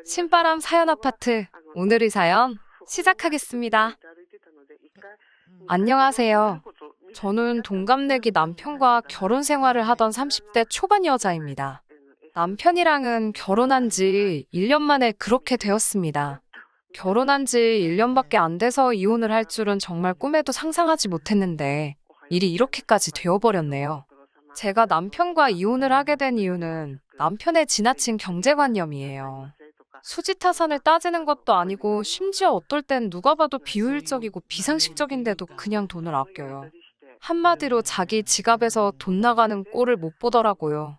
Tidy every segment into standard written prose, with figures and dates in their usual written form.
신바람 사연 아파트, 오늘의 사연 시작하겠습니다. 안녕하세요. 저는 동갑내기 남편과 결혼 생활을 하던 30대 초반 여자입니다. 남편이랑은 결혼한 지 1년 만에 그렇게 되었습니다. 결혼한 지 1년밖에 안 돼서 이혼을 할 줄은 정말 꿈에도 상상하지 못했는데 일이 이렇게까지 되어버렸네요. 제가 남편과 이혼을 하게 된 이유는 남편의 지나친 경제관념이에요. 수지타산을 따지는 것도 아니고 심지어 어떨 땐 누가 봐도 비효율적이고 비상식적인데도 그냥 돈을 아껴요. 한마디로 자기 지갑에서 돈 나가는 꼴을 못 보더라고요.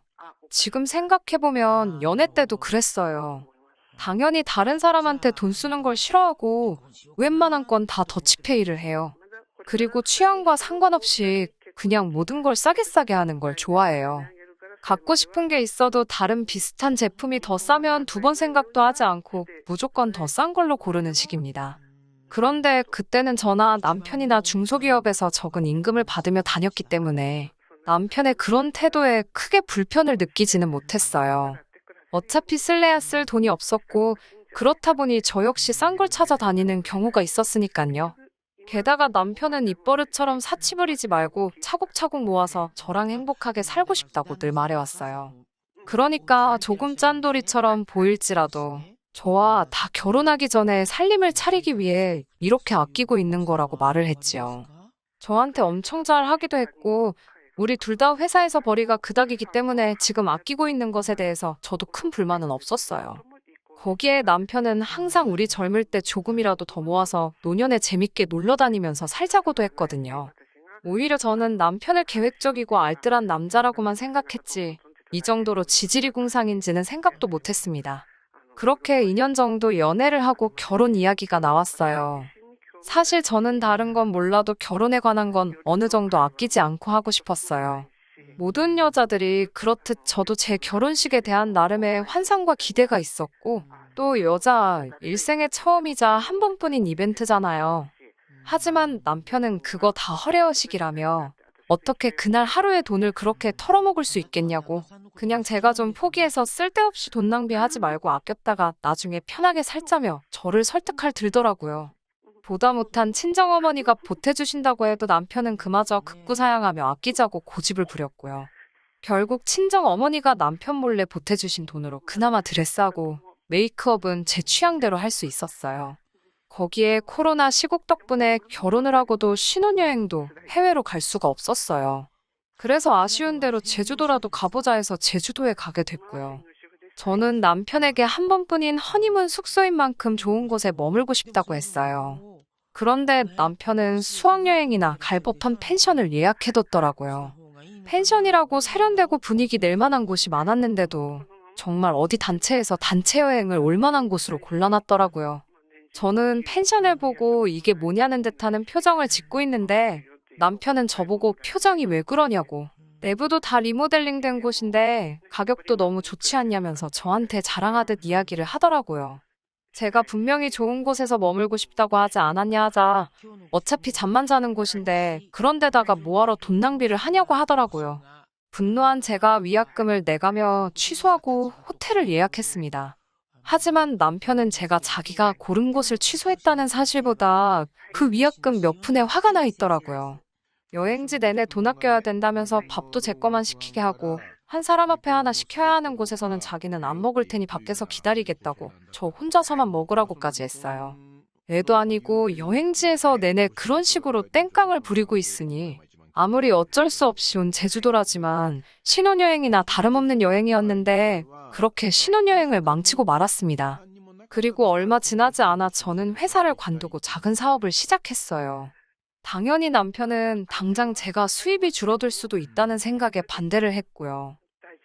지금 생각해보면 연애 때도 그랬어요. 당연히 다른 사람한테 돈 쓰는 걸 싫어하고 웬만한 건 다 더치페이를 해요. 그리고 취향과 상관없이 그냥 모든 걸 싸게 싸게 하는 걸 좋아해요. 갖고 싶은 게 있어도 다른 비슷한 제품이 더 싸면 두 번 생각도 하지 않고 무조건 더 싼 걸로 고르는 식입니다. 그런데 그때는 저나 남편이나 중소기업에서 적은 임금을 받으며 다녔기 때문에 남편의 그런 태도에 크게 불편을 느끼지는 못했어요. 어차피 쓸래야 쓸 돈이 없었고 그렇다 보니 저 역시 싼 걸 찾아다니는 경우가 있었으니까요. 게다가 남편은 입버릇처럼 사치 부리지 말고 차곡차곡 모아서 저랑 행복하게 살고 싶다고 늘 말해왔어요. 그러니까 조금 짠돌이처럼 보일지라도 저와 다 결혼하기 전에 살림을 차리기 위해 이렇게 아끼고 있는 거라고 말을 했지요. 저한테 엄청 잘 하기도 했고 우리 둘 다 회사에서 벌이가 그닥이기 때문에 지금 아끼고 있는 것에 대해서 저도 큰 불만은 없었어요. 거기에 남편은 항상 우리 젊을 때 조금이라도 더 모아서 노년에 재밌게 놀러 다니면서 살자고도 했거든요. 오히려 저는 남편을 계획적이고 알뜰한 남자라고만 생각했지 이 정도로 지지리궁상인지는 생각도 못했습니다. 그렇게 2년 정도 연애를 하고 결혼 이야기가 나왔어요. 사실 저는 다른 건 몰라도 결혼에 관한 건 어느 정도 아끼지 않고 하고 싶었어요. 모든 여자들이 그렇듯 저도 제 결혼식에 대한 나름의 환상과 기대가 있었고 또 여자 일생의 처음이자 한 번뿐인 이벤트잖아요. 하지만 남편은 그거 다 허례허식이라며 어떻게 그날 하루에 돈을 그렇게 털어먹을 수 있겠냐고 그냥 제가 좀 포기해서 쓸데없이 돈 낭비하지 말고 아꼈다가 나중에 편하게 살자며 저를 설득할 들더라고요. 보다 못한 친정어머니가 보태주신다고 해도 남편은 그마저 극구사양하며 아끼자고 고집을 부렸고요. 결국 친정어머니가 남편 몰래 보태주신 돈으로 그나마 드레스하고 메이크업은 제 취향대로 할 수 있었어요. 거기에 코로나 시국 덕분에 결혼을 하고도 신혼여행도 해외로 갈 수가 없었어요. 그래서 아쉬운 대로 제주도라도 가보자 해서 제주도에 가게 됐고요. 저는 남편에게 한 번뿐인 허니문 숙소인 만큼 좋은 곳에 머물고 싶다고 했어요. 그런데 남편은 수학여행이나 갈 법한 펜션을 예약해뒀더라고요. 펜션이라고 세련되고 분위기 낼 만한 곳이 많았는데도 정말 어디 단체에서 단체 여행을 올 만한 곳으로 골라놨더라고요. 저는 펜션을 보고 이게 뭐냐는 듯하는 표정을 짓고 있는데 남편은 저보고 표정이 왜 그러냐고 내부도 다 리모델링된 곳인데 가격도 너무 좋지 않냐면서 저한테 자랑하듯 이야기를 하더라고요. 제가 분명히 좋은 곳에서 머물고 싶다고 하지 않았냐 하자 어차피 잠만 자는 곳인데 그런데다가 뭐하러 돈 낭비를 하냐고 하더라고요. 분노한 제가 위약금을 내가며 취소하고 호텔을 예약했습니다. 하지만 남편은 제가 자기가 고른 곳을 취소했다는 사실보다 그 위약금 몇 푼에 화가 나 있더라고요. 여행지 내내 돈 아껴야 된다면서 밥도 제 거만 시키게 하고 한 사람 앞에 하나 시켜야 하는 곳에서는 자기는 안 먹을 테니 밖에서 기다리겠다고 저 혼자서만 먹으라고까지 했어요. 애도 아니고 여행지에서 내내 그런 식으로 땡깡을 부리고 있으니 아무리 어쩔 수 없이 온 제주도라지만 신혼여행이나 다름없는 여행이었는데 그렇게 신혼여행을 망치고 말았습니다. 그리고 얼마 지나지 않아 저는 회사를 관두고 작은 사업을 시작했어요. 당연히 남편은 당장 제가 수입이 줄어들 수도 있다는 생각에 반대를 했고요.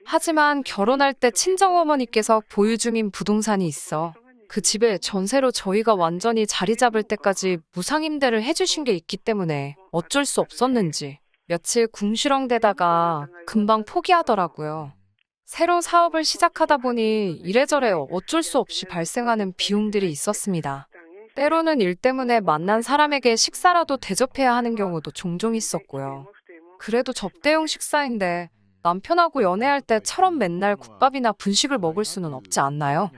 하지만 결혼할 때 친정어머니께서 보유 중인 부동산이 있어 그 집에 전세로 저희가 완전히 자리 잡을 때까지 무상임대를 해주신 게 있기 때문에 어쩔 수 없었는지 며칠 궁시렁대다가 금방 포기하더라고요. 새로 사업을 시작하다 보니 이래저래 어쩔 수 없이 발생하는 비용들이 있었습니다. 때로는 일 때문에 만난 사람에게 식사라도 대접해야 하는 경우도 종종 있었고요. 그래도 접대용 식사인데 남편하고 연애할 때처럼 맨날 국밥이나 분식을 먹을 수는 없지 않나요?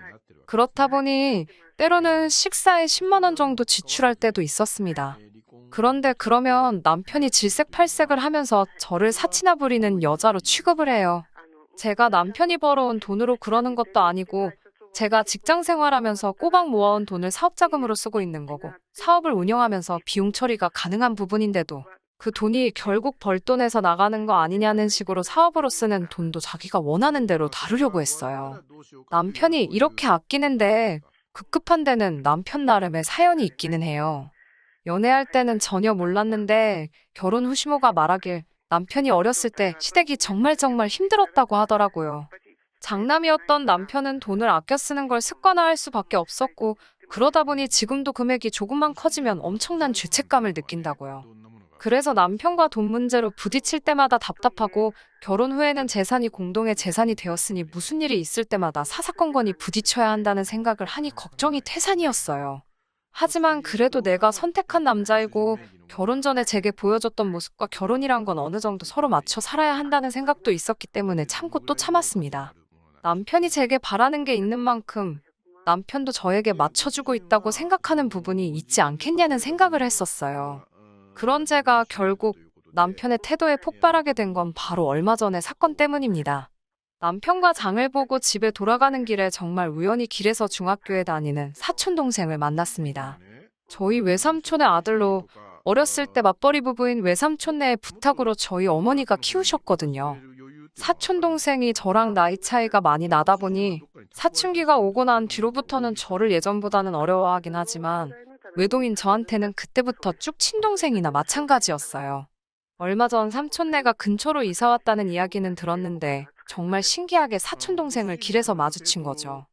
그렇다 보니 때로는 식사에 10만 원 정도 지출할 때도 있었습니다. 그런데 그러면 남편이 질색팔색을 하면서 저를 사치나 부리는 여자로 취급을 해요. 제가 남편이 벌어온 돈으로 그러는 것도 아니고 제가 직장 생활하면서 꼬박 모아온 돈을 사업자금으로 쓰고 있는 거고 사업을 운영하면서 비용 처리가 가능한 부분인데도 그 돈이 결국 벌돈에서 나가는 거 아니냐는 식으로 사업으로 쓰는 돈도 자기가 원하는 대로 다루려고 했어요. 남편이 이렇게 아끼는데 급급한 데는 남편 나름의 사연이 있기는 해요. 연애할 때는 전혀 몰랐는데 결혼 후 시모가 말하길 남편이 어렸을 때 시댁이 정말 힘들었다고 하더라고요. 장남이었던 남편은 돈을 아껴 쓰는 걸 습관화할 수밖에 없었고 그러다 보니 지금도 금액이 조금만 커지면 엄청난 죄책감을 느낀다고요. 그래서 남편과 돈 문제로 부딪힐 때마다 답답하고 결혼 후에는 재산이 공동의 재산이 되었으니 무슨 일이 있을 때마다 사사건건이 부딪혀야 한다는 생각을 하니 걱정이 태산이었어요. 하지만 그래도 내가 선택한 남자이고 결혼 전에 제게 보여줬던 모습과 결혼이란 건 어느 정도 서로 맞춰 살아야 한다는 생각도 있었기 때문에 참고 또 참았습니다. 남편이 제게 바라는 게 있는 만큼 남편도 저에게 맞춰주고 있다고 생각하는 부분이 있지 않겠냐는 생각을 했었어요. 그런 제가 결국 남편의 태도에 폭발하게 된 건 바로 얼마 전의 사건 때문입니다. 남편과 장을 보고 집에 돌아가는 길에 정말 우연히 길에서 중학교에 다니는 사촌동생을 만났습니다. 저희 외삼촌의 아들로 어렸을 때 맞벌이 부부인 외삼촌네의 부탁으로 저희 어머니가 키우셨거든요. 사촌동생이 저랑 나이 차이가 많이 나다 보니 사춘기가 오고 난 뒤로부터는 저를 예전보다는 어려워하긴 하지만 외동인 저한테는 그때부터 쭉 친동생이나 마찬가지였어요. 얼마 전 삼촌네가 근처로 이사 왔다는 이야기는 들었는데 정말 신기하게 사촌동생을 길에서 마주친 거죠.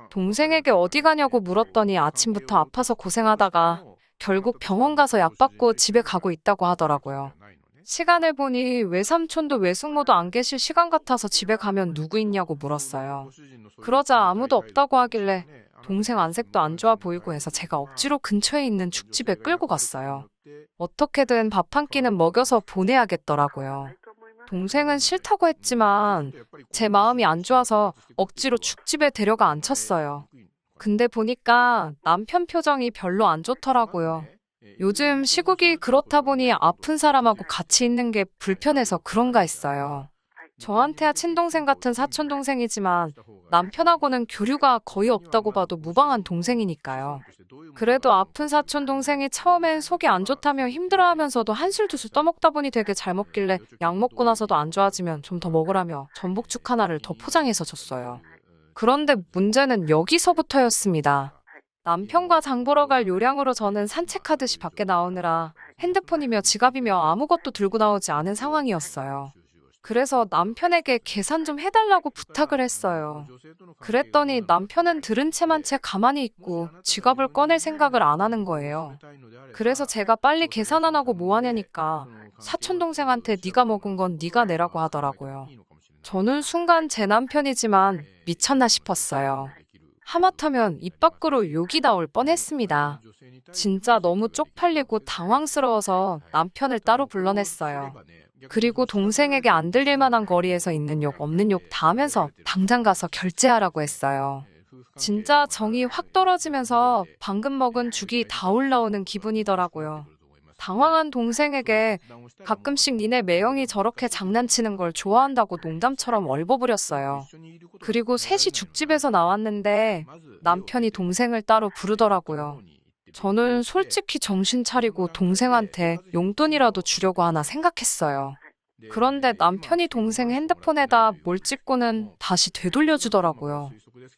동생에게 어디 가냐고 물었더니 아침부터 아파서 고생하다가 결국 병원 가서 약 받고 집에 가고 있다고 하더라고요. 시간을 보니 외삼촌도 외숙모도 안 계실 시간 같아서 집에 가면 누구 있냐고 물었어요. 그러자 아무도 없다고 하길래 동생 안색도 안 좋아 보이고 해서 제가 억지로 근처에 있는 죽집에 끌고 갔어요. 어떻게든 밥 한 끼는 먹여서 보내야겠더라고요. 동생은 싫다고 했지만 제 마음이 안 좋아서 억지로 죽집에 데려가 앉혔어요. 근데 보니까 남편 표정이 별로 안 좋더라고요. 요즘 시국이 그렇다 보니 아픈 사람하고 같이 있는 게 불편해서 그런가 했어요. 저한테야 친동생 같은 사촌동생이지만 남편하고는 교류가 거의 없다고 봐도 무방한 동생이니까요. 그래도 아픈 사촌동생이 처음엔 속이 안 좋다며 힘들어하면서도 한술 두 술 떠먹다 보니 되게 잘 먹길래 약 먹고 나서도 안 좋아지면 좀 더 먹으라며 전복죽 하나를 더 포장해서 줬어요. 그런데 문제는 여기서부터였습니다. 남편과 장 보러 갈 요량으로 저는 산책하듯이 밖에 나오느라 핸드폰이며 지갑이며 아무것도 들고 나오지 않은 상황이었어요. 그래서 남편에게 계산 좀 해달라고 부탁을 했어요. 그랬더니 남편은 들은 채 가만히 있고 지갑을 꺼낼 생각을 안 하는 거예요. 그래서 제가 빨리 계산 안 하고 뭐 하냐니까 사촌동생한테 네가 먹은 건 네가 내라고 하더라고요. 저는 순간 제 남편이지만 미쳤나 싶었어요. 하마터면 입 밖으로 욕이 나올 뻔했습니다. 진짜 너무 쪽팔리고 당황스러워서 남편을 따로 불러냈어요. 그리고 동생에게 안 들릴 만한 거리에서 있는 욕 없는 욕 다 하면서 당장 가서 결제하라고 했어요. 진짜 정이 확 떨어지면서 방금 먹은 죽이 다 올라오는 기분이더라고요. 당황한 동생에게 가끔씩 니네 매형이 저렇게 장난치는 걸 좋아한다고 농담처럼 얼버무렸어요. 그리고 셋이 죽집에서 나왔는데 남편이 동생을 따로 부르더라고요. 저는 솔직히 정신 차리고 동생한테 용돈이라도 주려고 하나 생각했어요. 그런데 남편이 동생 핸드폰에다 뭘 찍고는 다시 되돌려주더라고요.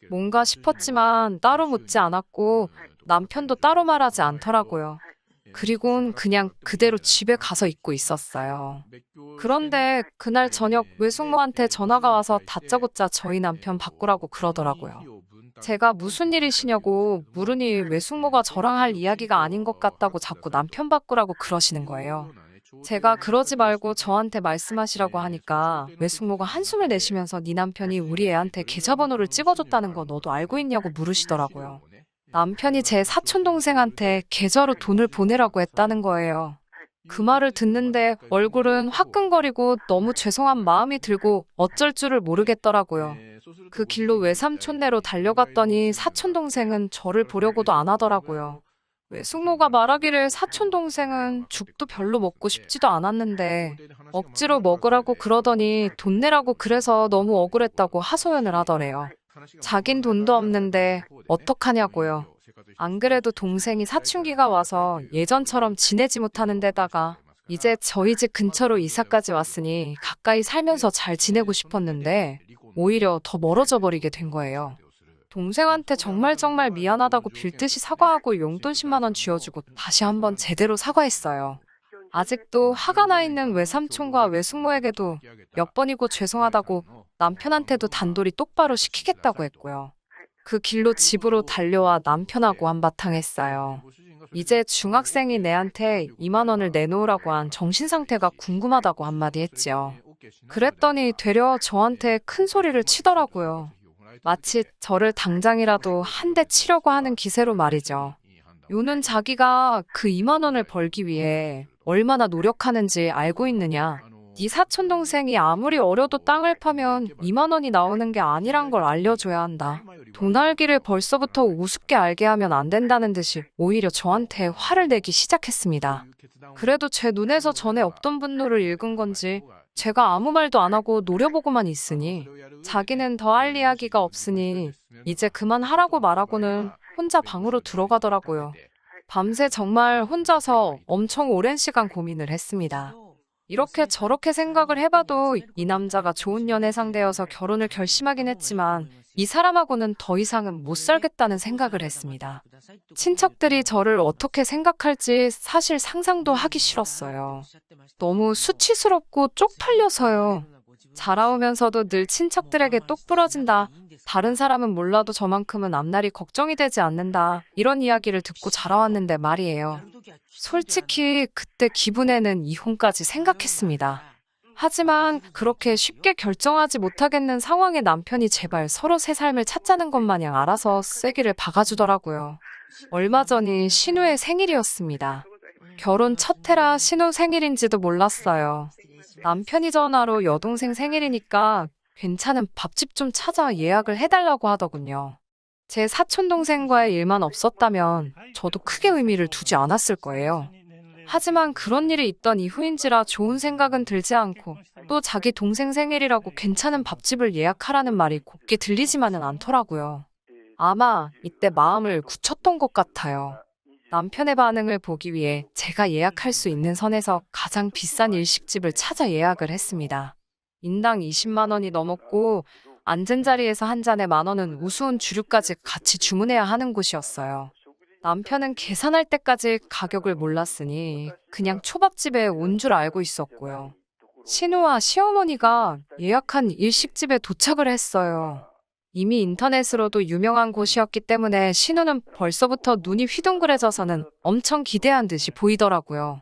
뭔가 싶었지만 따로 묻지 않았고 남편도 따로 말하지 않더라고요. 그리고는 그냥 그대로 집에 가서 있고 있었어요. 그런데 그날 저녁 외숙모한테 전화가 와서 다짜고짜 저희 남편 바꾸라고 그러더라고요. 제가 무슨 일이시냐고 물으니 외숙모가 저랑 할 이야기가 아닌 것 같다고 자꾸 남편 바꾸라고 그러시는 거예요. 제가 그러지 말고 저한테 말씀하시라고 하니까 외숙모가 한숨을 내쉬면서 네 남편이 우리 애한테 계좌번호를 찍어줬다는 거 너도 알고 있냐고 물으시더라고요. 남편이 제 사촌동생한테 계좌로 돈을 보내라고 했다는 거예요. 그 말을 듣는데 얼굴은 화끈거리고 너무 죄송한 마음이 들고 어쩔 줄을 모르겠더라고요. 그 길로 외삼촌네로 달려갔더니 사촌동생은 저를 보려고도 안 하더라고요. 외숙모가 말하기를 사촌동생은 죽도 별로 먹고 싶지도 않았는데 억지로 먹으라고 그러더니 돈 내라고 그래서 너무 억울했다고 하소연을 하더래요. 자긴 돈도 없는데 어떡하냐고요. 안 그래도 동생이 사춘기가 와서 예전처럼 지내지 못하는 데다가 이제 저희 집 근처로 이사까지 왔으니 가까이 살면서 잘 지내고 싶었는데 오히려 더 멀어져 버리게 된 거예요. 동생한테 정말 미안하다고 빌듯이 사과하고 용돈 10만 원 쥐어주고 다시 한번 제대로 사과했어요. 아직도 화가 나 있는 외삼촌과 외숙모에게도 몇 번이고 죄송하다고 남편한테도 단돌이 똑바로 시키겠다고 했고요. 그 길로 집으로 달려와 남편하고 한바탕 했어요. 이제 중학생이 내한테 2만 원을 내놓으라고 한 정신상태가 궁금하다고 한마디 했지요. 그랬더니 되려 저한테 큰 소리를 치더라고요. 마치 저를 당장이라도 한 대 치려고 하는 기세로 말이죠. 요는 자기가 그 2만 원을 벌기 위해 얼마나 노력하는지 알고 있느냐. 네 사촌동생이 아무리 어려도 땅을 파면 2만 원이 나오는 게 아니란 걸 알려줘야 한다. 돈 알기를 벌써부터 우습게 알게 하면 안 된다는 듯이 오히려 저한테 화를 내기 시작했습니다. 그래도 제 눈에서 전에 없던 분노를 읽은 건지 제가 아무 말도 안 하고 노려보고만 있으니 자기는 더 할 이야기가 없으니 이제 그만하라고 말하고는 혼자 방으로 들어가더라고요. 밤새 정말 혼자서 엄청 오랜 시간 고민을 했습니다. 이렇게 저렇게 생각을 해봐도 이 남자가 좋은 연애 상대여서 결혼을 결심하긴 했지만 이 사람하고는 더 이상은 못 살겠다는 생각을 했습니다. 친척들이 저를 어떻게 생각할지 사실 상상도 하기 싫었어요. 너무 수치스럽고 쪽팔려서요. 자라오면서도 늘 친척들에게 똑 부러진다. 다른 사람은 몰라도 저만큼은 앞날이 걱정이 되지 않는다. 이런 이야기를 듣고 자라왔는데 말이에요. 솔직히 그때 기분에는 이혼까지 생각했습니다. 하지만 그렇게 쉽게 결정하지 못하겠는 상황에 남편이 제발 서로 새 삶을 찾자는 것 마냥 알아서 쐐기를 박아주더라고요. 얼마 전이 신우의 생일이었습니다. 결혼 첫 해라 신우 생일인지도 몰랐어요. 남편이 전화로 여동생 생일이니까 괜찮은 밥집 좀 찾아 예약을 해달라고 하더군요. 제 사촌동생과의 일만 없었다면 저도 크게 의미를 두지 않았을 거예요. 하지만 그런 일이 있던 이후인지라 좋은 생각은 들지 않고 또 자기 동생 생일이라고 괜찮은 밥집을 예약하라는 말이 곱게 들리지만은 않더라고요. 아마 이때 마음을 굳혔던 것 같아요. 남편의 반응을 보기 위해 제가 예약할 수 있는 선에서 가장 비싼 일식집을 찾아 예약을 했습니다. 인당 20만 원이 넘었고 앉은 자리에서 한 잔에 10,000원은 우스운 주류까지 같이 주문해야 하는 곳이었어요. 남편은 계산할 때까지 가격을 몰랐으니 그냥 초밥집에 온 줄 알고 있었고요. 신우와 시어머니가 예약한 일식집에 도착을 했어요. 이미 인터넷으로도 유명한 곳이었기 때문에 신우는 벌써부터 눈이 휘둥그레져서는 엄청 기대한 듯이 보이더라고요.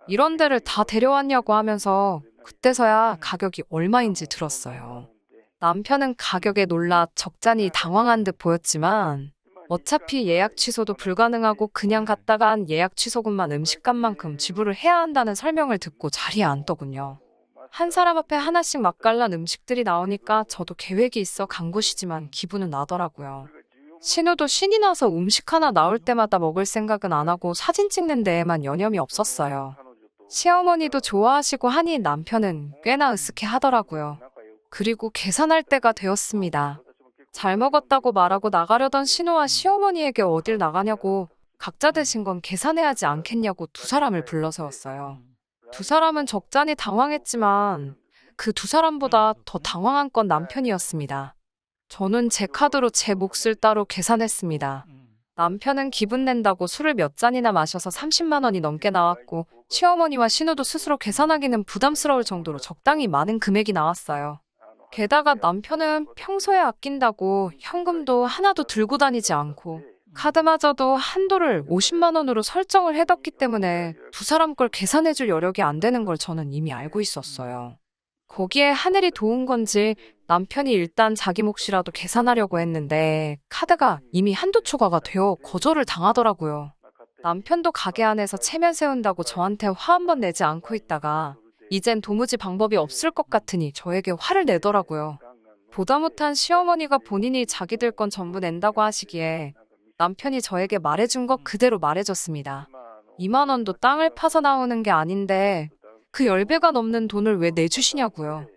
이런 데를 다 데려왔냐고 하면서 그때서야 가격이 얼마인지 들었어요. 남편은 가격에 놀라 적잖이 당황한 듯 보였지만 어차피 예약 취소도 불가능하고 그냥 갔다가 한 예약 취소금만 음식값만큼 지불을 해야 한다는 설명을 듣고 자리에 앉더군요. 한 사람 앞에 하나씩 맛깔난 음식들이 나오니까 저도 계획이 있어 간 곳이지만 기분은 나더라고요. 신우도 신이 나서 음식 하나 나올 때마다 먹을 생각은 안 하고 사진 찍는 데에만 여념이 없었어요. 시어머니도 좋아하시고 하니 남편은 꽤나 으쓱해 하더라고요. 그리고 계산할 때가 되었습니다. 잘 먹었다고 말하고 나가려던 신우와 시어머니에게 어딜 나가냐고 각자 대신 건 계산해야지 않겠냐고 두 사람을 불러세웠어요. 두 사람은 적잖이 당황했지만 그 두 사람보다 더 당황한 건 남편이었습니다. 저는 제 카드로 제 몫을 따로 계산했습니다. 남편은 기분 낸다고 술을 몇 잔이나 마셔서 30만 원이 넘게 나왔고 시어머니와 신우도 스스로 계산하기는 부담스러울 정도로 적당히 많은 금액이 나왔어요. 게다가 남편은 평소에 아낀다고 현금도 하나도 들고 다니지 않고 카드마저도 한도를 50만 원으로 설정을 해뒀기 때문에 두 사람 걸 계산해줄 여력이 안 되는 걸 저는 이미 알고 있었어요. 거기에 하늘이 도운 건지 남편이 일단 자기 몫이라도 계산하려고 했는데 카드가 이미 한도 초과가 되어 거절을 당하더라고요. 남편도 가게 안에서 체면 세운다고 저한테 화 한 번 내지 않고 있다가 이젠 도무지 방법이 없을 것 같으니 저에게 화를 내더라고요. 보다 못한 시어머니가 본인이 자기들 건 전부 낸다고 하시기에 남편이 저에게 말해준 것 그대로 말해줬습니다. 2만 원도 땅을 파서 나오는 게 아닌데 그 10배가 넘는 돈을 왜 내주시냐고요.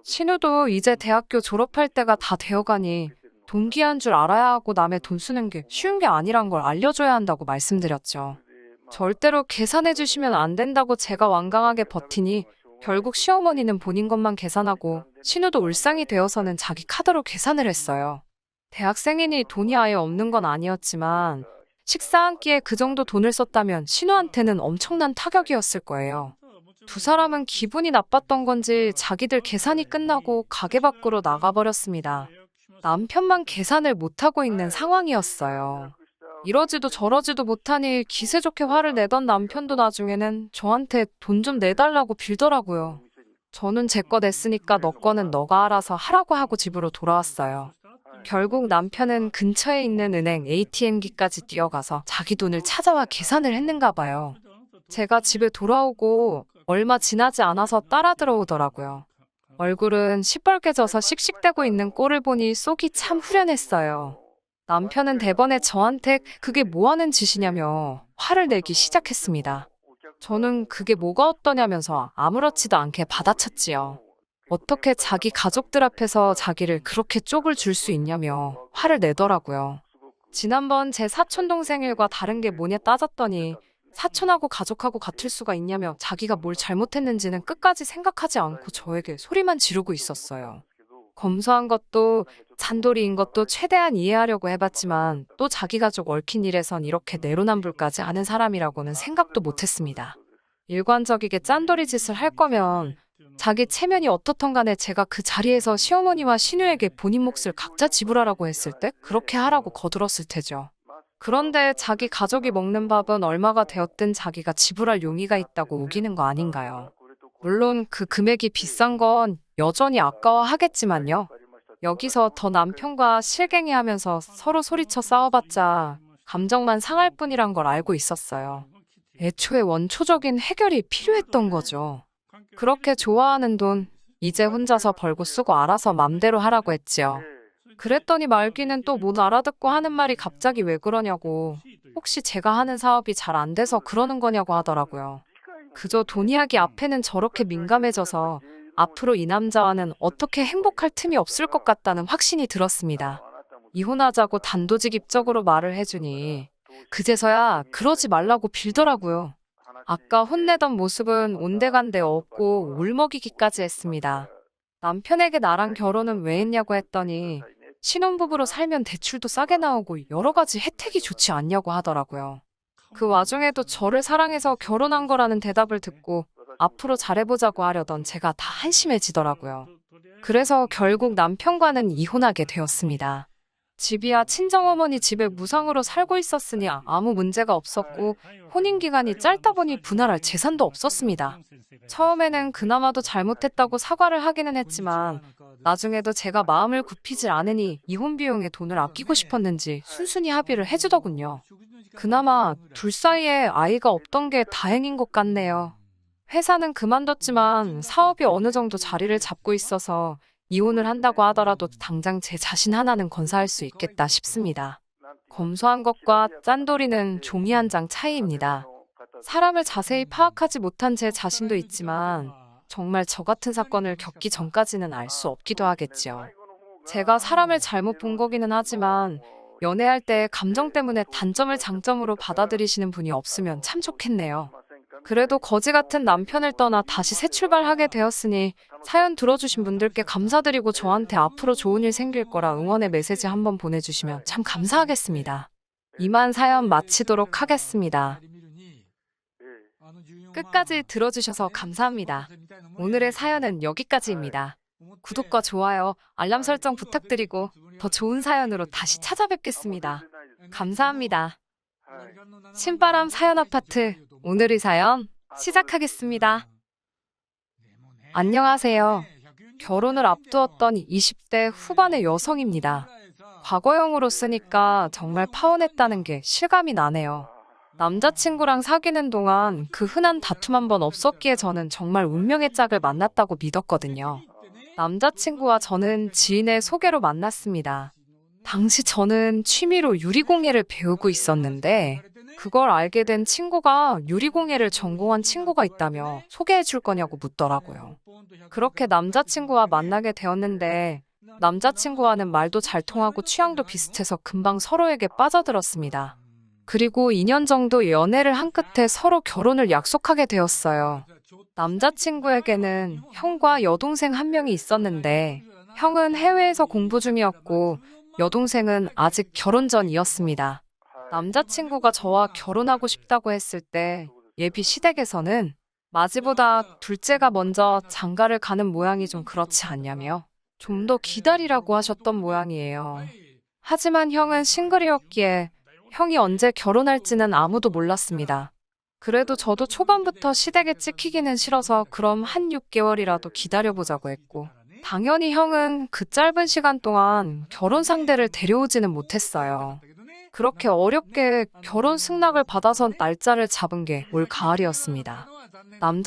신우도 이제 대학교 졸업할 때가 다 되어가니 돈 귀한 줄 알아야 하고 남의 돈 쓰는 게 쉬운 게 아니란 걸 알려줘야 한다고 말씀드렸죠. 절대로 계산해 주시면 안 된다고 제가 완강하게 버티니 결국 시어머니는 본인 것만 계산하고 신우도 울상이 되어서는 자기 카드로 계산을 했어요. 대학생이니 돈이 아예 없는 건 아니었지만 식사 한 끼에 그 정도 돈을 썼다면 신우한테는 엄청난 타격이었을 거예요. 두 사람은 기분이 나빴던 건지 자기들 계산이 끝나고 가게 밖으로 나가버렸습니다. 남편만 계산을 못하고 있는 상황이었어요. 이러지도 저러지도 못하니 기세 좋게 화를 내던 남편도 나중에는 저한테 돈 좀 내달라고 빌더라고요. 저는 제 거 냈으니까 너 거는 너가 알아서 하라고 하고 집으로 돌아왔어요. 결국 남편은 근처에 있는 은행 ATM기까지 뛰어가서 자기 돈을 찾아와 계산을 했는가 봐요. 제가 집에 돌아오고 얼마 지나지 않아서 따라 들어오더라고요. 얼굴은 시뻘게 져서 씩씩대고 있는 꼴을 보니 속이 참 후련했어요. 남편은 대번에 저한테 그게 뭐 하는 짓이냐며 화를 내기 시작했습니다. 저는 그게 뭐가 어떠냐면서 아무렇지도 않게 받아쳤지요. 어떻게 자기 가족들 앞에서 자기를 그렇게 쪽을 줄 수 있냐며 화를 내더라고요. 지난번 제 사촌 동생 일과 다른 게 뭐냐 따졌더니 사촌하고 가족하고 같을 수가 있냐며 자기가 뭘 잘못했는지는 끝까지 생각하지 않고 저에게 소리만 지르고 있었어요. 검소한 것도 잔돌이인 것도 최대한 이해하려고 해봤지만 또 자기 가족 얽힌 일에선 이렇게 내로남불까지 하는 사람이라고는 생각도 못했습니다. 일관적이게 짠돌이 짓을 할 거면 자기 체면이 어떻든 간에 제가 그 자리에서 시어머니와 신우에게 본인 몫을 각자 지불하라고 했을 때 그렇게 하라고 거들었을 테죠. 그런데 자기 가족이 먹는 밥은 얼마가 되었든 자기가 지불할 용의가 있다고 우기는 거 아닌가요? 물론 그 금액이 비싼 건 여전히 아까워하겠지만요. 여기서 더 남편과 실갱이하면서 서로 소리쳐 싸워봤자 감정만 상할 뿐이란 걸 알고 있었어요. 애초에 원초적인 해결이 필요했던 거죠. 그렇게 좋아하는 돈 이제 혼자서 벌고 쓰고 알아서 맘대로 하라고 했지요. 그랬더니 말귀는 또 못 알아듣고 하는 말이 갑자기 왜 그러냐고, 혹시 제가 하는 사업이 잘 안 돼서 그러는 거냐고 하더라고요. 그저 돈 이야기 앞에는 저렇게 민감해져서 앞으로 이 남자와는 어떻게 행복할 틈이 없을 것 같다는 확신이 들었습니다. 이혼하자고 단도직입적으로 말을 해주니 그제서야 그러지 말라고 빌더라고요. 아까 혼내던 모습은 온데간데 없고 울먹이기까지 했습니다. 남편에게 나랑 결혼은 왜 했냐고 했더니 신혼부부로 살면 대출도 싸게 나오고 여러 가지 혜택이 좋지 않냐고 하더라고요. 그 와중에도 저를 사랑해서 결혼한 거라는 대답을 듣고 앞으로 잘해보자고 하려던 제가 다 한심해지더라고요. 그래서 결국 남편과는 이혼하게 되었습니다. 집이야 친정어머니 집에 무상으로 살고 있었으니 아무 문제가 없었고 혼인기간이 짧다 보니 분할할 재산도 없었습니다. 처음에는 그나마도 잘못했다고 사과를 하기는 했지만 나중에도 제가 마음을 굽히질 않으니 이혼 비용에 돈을 아끼고 싶었는지 순순히 합의를 해주더군요. 그나마 둘 사이에 아이가 없던 게 다행인 것 같네요. 회사는 그만뒀지만 사업이 어느 정도 자리를 잡고 있어서 이혼을 한다고 하더라도 당장 제 자신 하나는 건사할 수 있겠다 싶습니다. 검소한 것과 짠돌이는 종이 한 장 차이입니다. 사람을 자세히 파악하지 못한 제 자신도 있지만 정말 저 같은 사건을 겪기 전까지는 알 수 없기도 하겠지요. 제가 사람을 잘못 본 거기는 하지만 연애할 때 감정 때문에 단점을 장점으로 받아들이시는 분이 없으면 참 좋겠네요. 그래도 거지 같은 남편을 떠나 다시 새 출발하게 되었으니 사연 들어주신 분들께 감사드리고 저한테 앞으로 좋은 일 생길 거라 응원의 메시지 한번 보내주시면 참 감사하겠습니다. 이만 사연 마치도록 하겠습니다. 끝까지 들어주셔서 감사합니다. 오늘의 사연은 여기까지입니다. 구독과 좋아요, 알람 설정 부탁드리고 더 좋은 사연으로 다시 찾아뵙겠습니다. 감사합니다. 신바람 사연 아파트 오늘의 사연 시작하겠습니다. 안녕하세요. 결혼을 앞두었던 20대 후반의 여성입니다. 과거형으로 쓰니까 정말 파혼했다는 게 실감이 나네요. 남자친구랑 사귀는 동안 그 흔한 다툼 한 번 없었기에 저는 정말 운명의 짝을 만났다고 믿었거든요. 남자친구와 저는 지인의 소개로 만났습니다. 당시 저는 취미로 유리공예를 배우고 있었는데 그걸 알게 된 친구가 유리공예를 전공한 친구가 있다며 소개해 줄 거냐고 묻더라고요. 그렇게 남자친구와 만나게 되었는데 남자친구와는 말도 잘 통하고 취향도 비슷해서 금방 서로에게 빠져들었습니다. 그리고 2년 정도 연애를 한 끝에 서로 결혼을 약속하게 되었어요. 남자친구에게는 형과 여동생 한 명이 있었는데 형은 해외에서 공부 중이었고 여동생은 아직 결혼 전이었습니다. 남자친구가 저와 결혼하고 싶다고 했을 때 예비 시댁에서는 맞이보다 둘째가 먼저 장가를 가는 모양이 좀 그렇지 않냐며 좀 더 기다리라고 하셨던 모양이에요. 하지만 형은 싱글이었기에 형이 언제 결혼할지는 아무도 몰랐습니다. 그래도 저도 초반부터 시댁에 찍히기는 싫어서 그럼 한 6개월이라도 기다려보자고 했고 당연히 형은 그 짧은 시간 동안 결혼 상대를 데려오지는 못했어요. 그렇게 어렵게 결혼 승낙을 받아서 날짜를 잡은 게 올 가을이었습니다.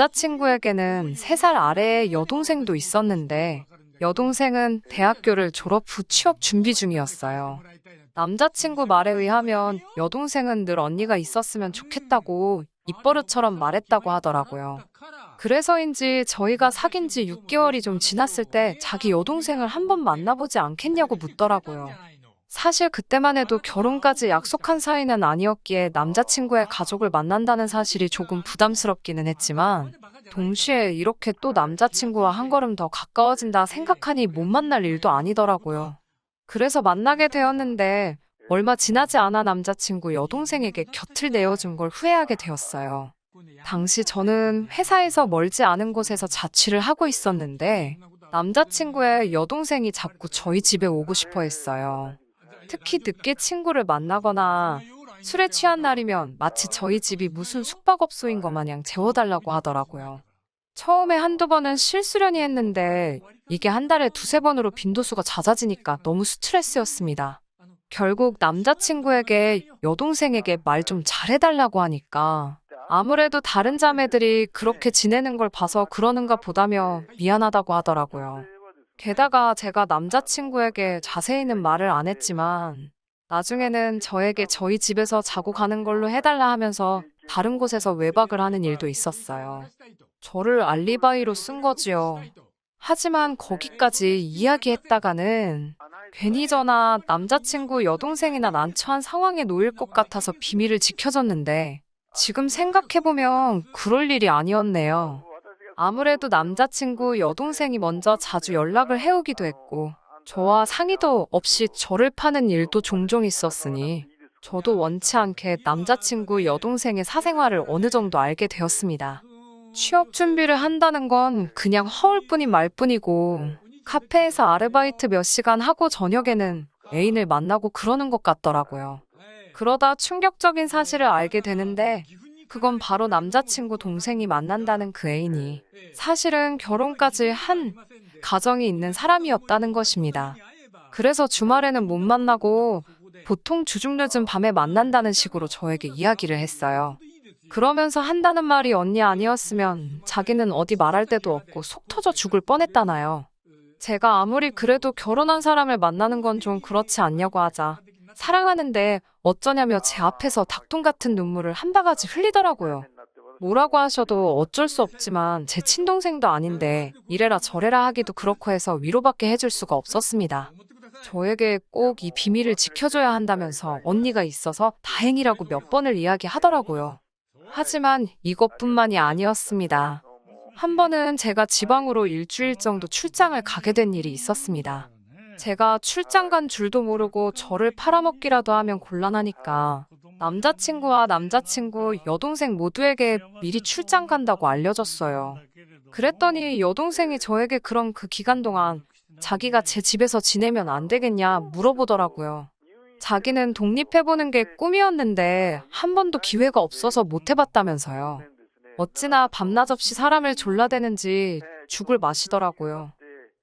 남자친구에게는 3살 아래의 여동생도 있었는데 여동생은 대학교를 졸업 후 취업 준비 중이었어요. 남자친구 말에 의하면 여동생은 늘 언니가 있었으면 좋겠다고 입버릇처럼 말했다고 하더라고요. 그래서인지 저희가 사귄 지 6개월이 좀 지났을 때 자기 여동생을 한번 만나보지 않겠냐고 묻더라고요. 사실 그때만 해도 결혼까지 약속한 사이는 아니었기에 남자친구의 가족을 만난다는 사실이 조금 부담스럽기는 했지만 동시에 이렇게 또 남자친구와 한 걸음 더 가까워진다 생각하니 못 만날 일도 아니더라고요. 그래서 만나게 되었는데 얼마 지나지 않아 남자친구 여동생에게 곁을 내어준 걸 후회하게 되었어요. 당시 저는 회사에서 멀지 않은 곳에서 자취를 하고 있었는데 남자친구의 여동생이 자꾸 저희 집에 오고 싶어 했어요. 특히 늦게 친구를 만나거나 술에 취한 날이면 마치 저희 집이 무슨 숙박업소인 것 마냥 재워달라고 하더라고요. 처음에 한두 번은 실수련이 했는데 이게 한 달에 두세 번으로 빈도수가 잦아지니까 너무 스트레스였습니다. 결국 남자친구에게 여동생에게 말 좀 잘해달라고 하니까 아무래도 다른 자매들이 그렇게 지내는 걸 봐서 그러는가 보다며 미안하다고 하더라고요. 게다가 제가 남자친구에게 자세히는 말을 안 했지만 나중에는 저에게 저희 집에서 자고 가는 걸로 해달라 하면서 다른 곳에서 외박을 하는 일도 있었어요. 저를 알리바이로 쓴 거지요. 하지만 거기까지 이야기했다가는 괜히 저나 남자친구 여동생이나 난처한 상황에 놓일 것 같아서 비밀을 지켜줬는데 지금 생각해보면 그럴 일이 아니었네요. 아무래도 남자친구 여동생이 먼저 자주 연락을 해오기도 했고 저와 상의도 없이 저를 파는 일도 종종 있었으니 저도 원치 않게 남자친구 여동생의 사생활을 어느 정도 알게 되었습니다. 취업 준비를 한다는 건 그냥 허울뿐인 말뿐이고 카페에서 아르바이트 몇 시간 하고 저녁에는 애인을 만나고 그러는 것 같더라고요. 그러다 충격적인 사실을 알게 되는데 그건 바로 남자친구 동생이 만난다는 그 애인이 사실은 결혼까지 한 가정이 있는 사람이었다는 것입니다. 그래서 주말에는 못 만나고 보통 주중늦은 밤에 만난다는 식으로 저에게 이야기를 했어요. 그러면서 한다는 말이 언니 아니었으면 자기는 어디 말할 데도 없고 속 터져 죽을 뻔했다나요. 제가 아무리 그래도 결혼한 사람을 만나는 건 좀 그렇지 않냐고 하자 사랑하는데 어쩌냐며 제 앞에서 닭똥 같은 눈물을 한 바가지 흘리더라고요. 뭐라고 하셔도 어쩔 수 없지만 제 친동생도 아닌데 이래라 저래라 하기도 그렇고 해서 위로밖에 해줄 수가 없었습니다. 저에게 꼭 이 비밀을 지켜줘야 한다면서 언니가 있어서 다행이라고 몇 번을 이야기하더라고요. 하지만 이것뿐만이 아니었습니다. 한 번은 제가 지방으로 일주일 정도 출장을 가게 된 일이 있었습니다. 제가 출장 간 줄도 모르고 저를 팔아먹기라도 하면 곤란하니까 남자친구와 남자친구 여동생 모두에게 미리 출장 간다고 알려줬어요. 그랬더니 여동생이 저에게 그럼 그 기간 동안 자기가 제 집에서 지내면 안 되겠냐 물어보더라고요. 자기는 독립해보는 게 꿈이었는데 한 번도 기회가 없어서 못 해봤다면서요. 어찌나 밤낮 없이 사람을 졸라대는지 죽을 맛이더라고요.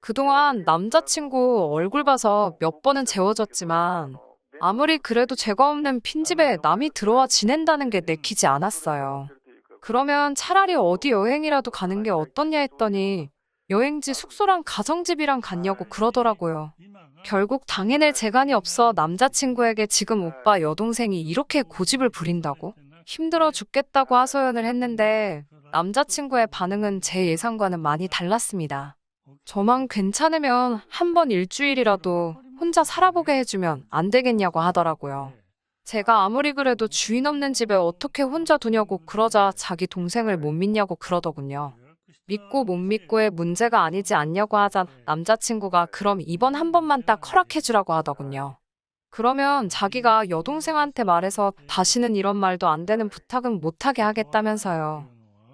그동안 남자친구 얼굴 봐서 몇 번은 재워졌지만 아무리 그래도 죄가 없는 빈집에 남이 들어와 지낸다는 게 내키지 않았어요. 그러면 차라리 어디 여행이라도 가는 게 어떻냐 했더니 여행지 숙소랑 가정집이랑 같냐고 그러더라고요. 결국 당해낼 재간이 없어 남자친구에게 지금 오빠 여동생이 이렇게 고집을 부린다고? 힘들어 죽겠다고 하소연을 했는데 남자친구의 반응은 제 예상과는 많이 달랐습니다. 저만 괜찮으면 한 번 일주일이라도 혼자 살아보게 해주면 안 되겠냐고 하더라고요. 제가 아무리 그래도 주인 없는 집에 어떻게 혼자 두냐고 그러자 자기 동생을 못 믿냐고 그러더군요. 믿고 못 믿고의 문제가 아니지 않냐고 하자 남자친구가 그럼 이번 한 번만 딱 허락해주라고 하더군요. 그러면 자기가 여동생한테 말해서 다시는 이런 말도 안 되는 부탁은 못하게 하겠다면서요.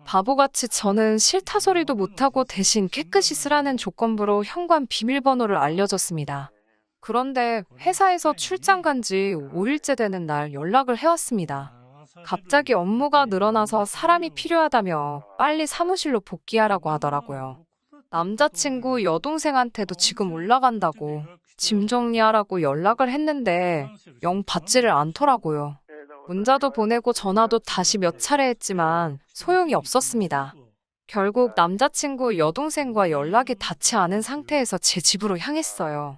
바보같이 저는 싫다 소리도 못하고 대신 깨끗이 쓰라는 조건부로 현관 비밀번호를 알려줬습니다. 그런데 회사에서 출장 간 지 5일째 되는 날 연락을 해왔습니다. 갑자기 업무가 늘어나서 사람이 필요하다며 빨리 사무실로 복귀하라고 하더라고요. 남자친구 여동생한테도 지금 올라간다고 짐 정리하라고 연락을 했는데 영 받지를 않더라고요. 문자도 보내고 전화도 다시 몇 차례 했지만 소용이 없었습니다. 결국 남자친구 여동생과 연락이 닿지 않은 상태에서 제 집으로 향했어요.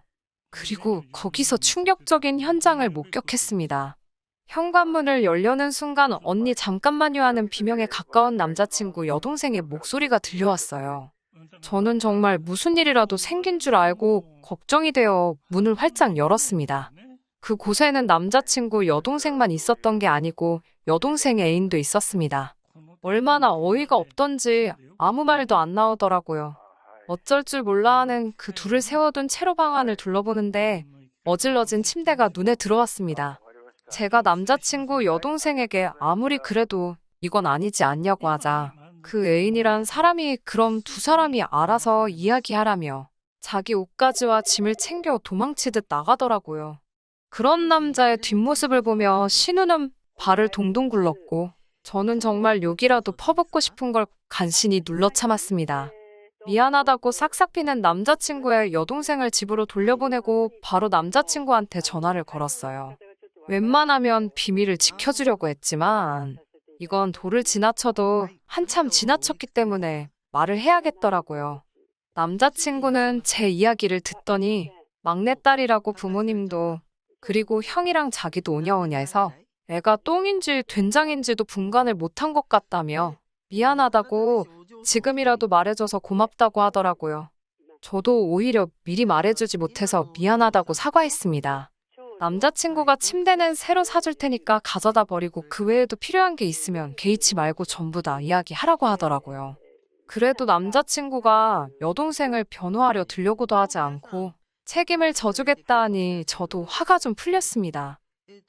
그리고 거기서 충격적인 현장을 목격했습니다. 현관문을 열려는 순간 언니 잠깐만요 하는 비명에 가까운 남자친구 여동생의 목소리가 들려왔어요. 저는 정말 무슨 일이라도 생긴 줄 알고 걱정이 되어 문을 활짝 열었습니다. 그곳에는 남자친구 여동생만 있었던 게 아니고 여동생 애인도 있었습니다. 얼마나 어이가 없던지 아무 말도 안 나오더라고요. 어쩔 줄 몰라 하는 그 둘을 세워둔 채로 방안을 둘러보는데 어질러진 침대가 눈에 들어왔습니다. 제가 남자친구 여동생에게 아무리 그래도 이건 아니지 않냐고 하자 그 애인이란 사람이 그럼 두 사람이 알아서 이야기하라며 자기 옷가지와 짐을 챙겨 도망치듯 나가더라고요. 그런 남자의 뒷모습을 보며 신우는 발을 동동 굴렀고 저는 정말 욕이라도 퍼붓고 싶은 걸 간신히 눌러 참았습니다. 미안하다고 싹싹 비는 남자친구의 여동생을 집으로 돌려보내고 바로 남자친구한테 전화를 걸었어요. 웬만하면 비밀을 지켜주려고 했지만 이건 도를 지나쳐도 한참 지나쳤기 때문에 말을 해야겠더라고요. 남자친구는 제 이야기를 듣더니 막내딸이라고 부모님도 그리고 형이랑 자기도 오냐오냐 해서 애가 똥인지 된장인지도 분간을 못한 것 같다며 미안하다고 지금이라도 말해줘서 고맙다고 하더라고요. 저도 오히려 미리 말해주지 못해서 미안하다고 사과했습니다. 남자친구가 침대는 새로 사줄 테니까 가져다 버리고 그 외에도 필요한 게 있으면 개의치 말고 전부 다 이야기하라고 하더라고요. 그래도 남자친구가 여동생을 변호하려 들려고도 하지 않고 책임을 져주겠다 하니 저도 화가 좀 풀렸습니다.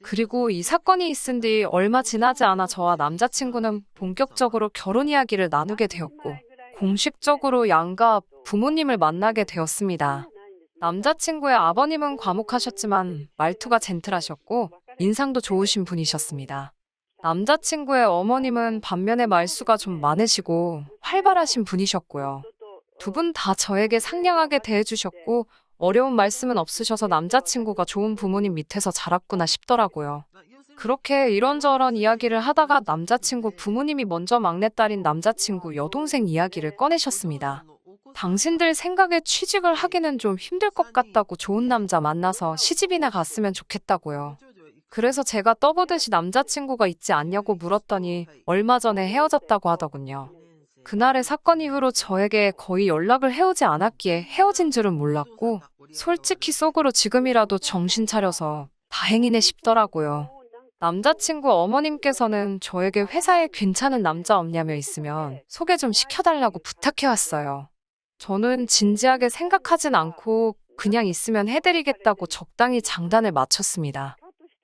그리고 이 사건이 있은 뒤 얼마 지나지 않아 저와 남자친구는 본격적으로 결혼 이야기를 나누게 되었고 공식적으로 양가 부모님을 만나게 되었습니다. 남자친구의 아버님은 과묵하셨지만 말투가 젠틀하셨고 인상도 좋으신 분이셨습니다. 남자친구의 어머님은 반면에 말수가 좀 많으시고 활발하신 분이셨고요. 두 분 다 저에게 상냥하게 대해주셨고 어려운 말씀은 없으셔서 남자친구가 좋은 부모님 밑에서 자랐구나 싶더라고요. 그렇게 이런저런 이야기를 하다가 남자친구 부모님이 먼저 막내딸인 남자친구 여동생 이야기를 꺼내셨습니다. 당신들 생각에 취직을 하기는 좀 힘들 것 같다고 좋은 남자 만나서 시집이나 갔으면 좋겠다고요. 그래서 제가 떠보듯이 남자친구가 있지 않냐고 물었더니 얼마 전에 헤어졌다고 하더군요. 그날의 사건 이후로 저에게 거의 연락을 해오지 않았기에 헤어진 줄은 몰랐고 솔직히 속으로 지금이라도 정신 차려서 다행이네 싶더라고요. 남자친구 어머님께서는 저에게 회사에 괜찮은 남자 없냐며 있으면 소개 좀 시켜달라고 부탁해왔어요. 저는 진지하게 생각하진 않고 그냥 있으면 해드리겠다고 적당히 장단을 맞췄습니다.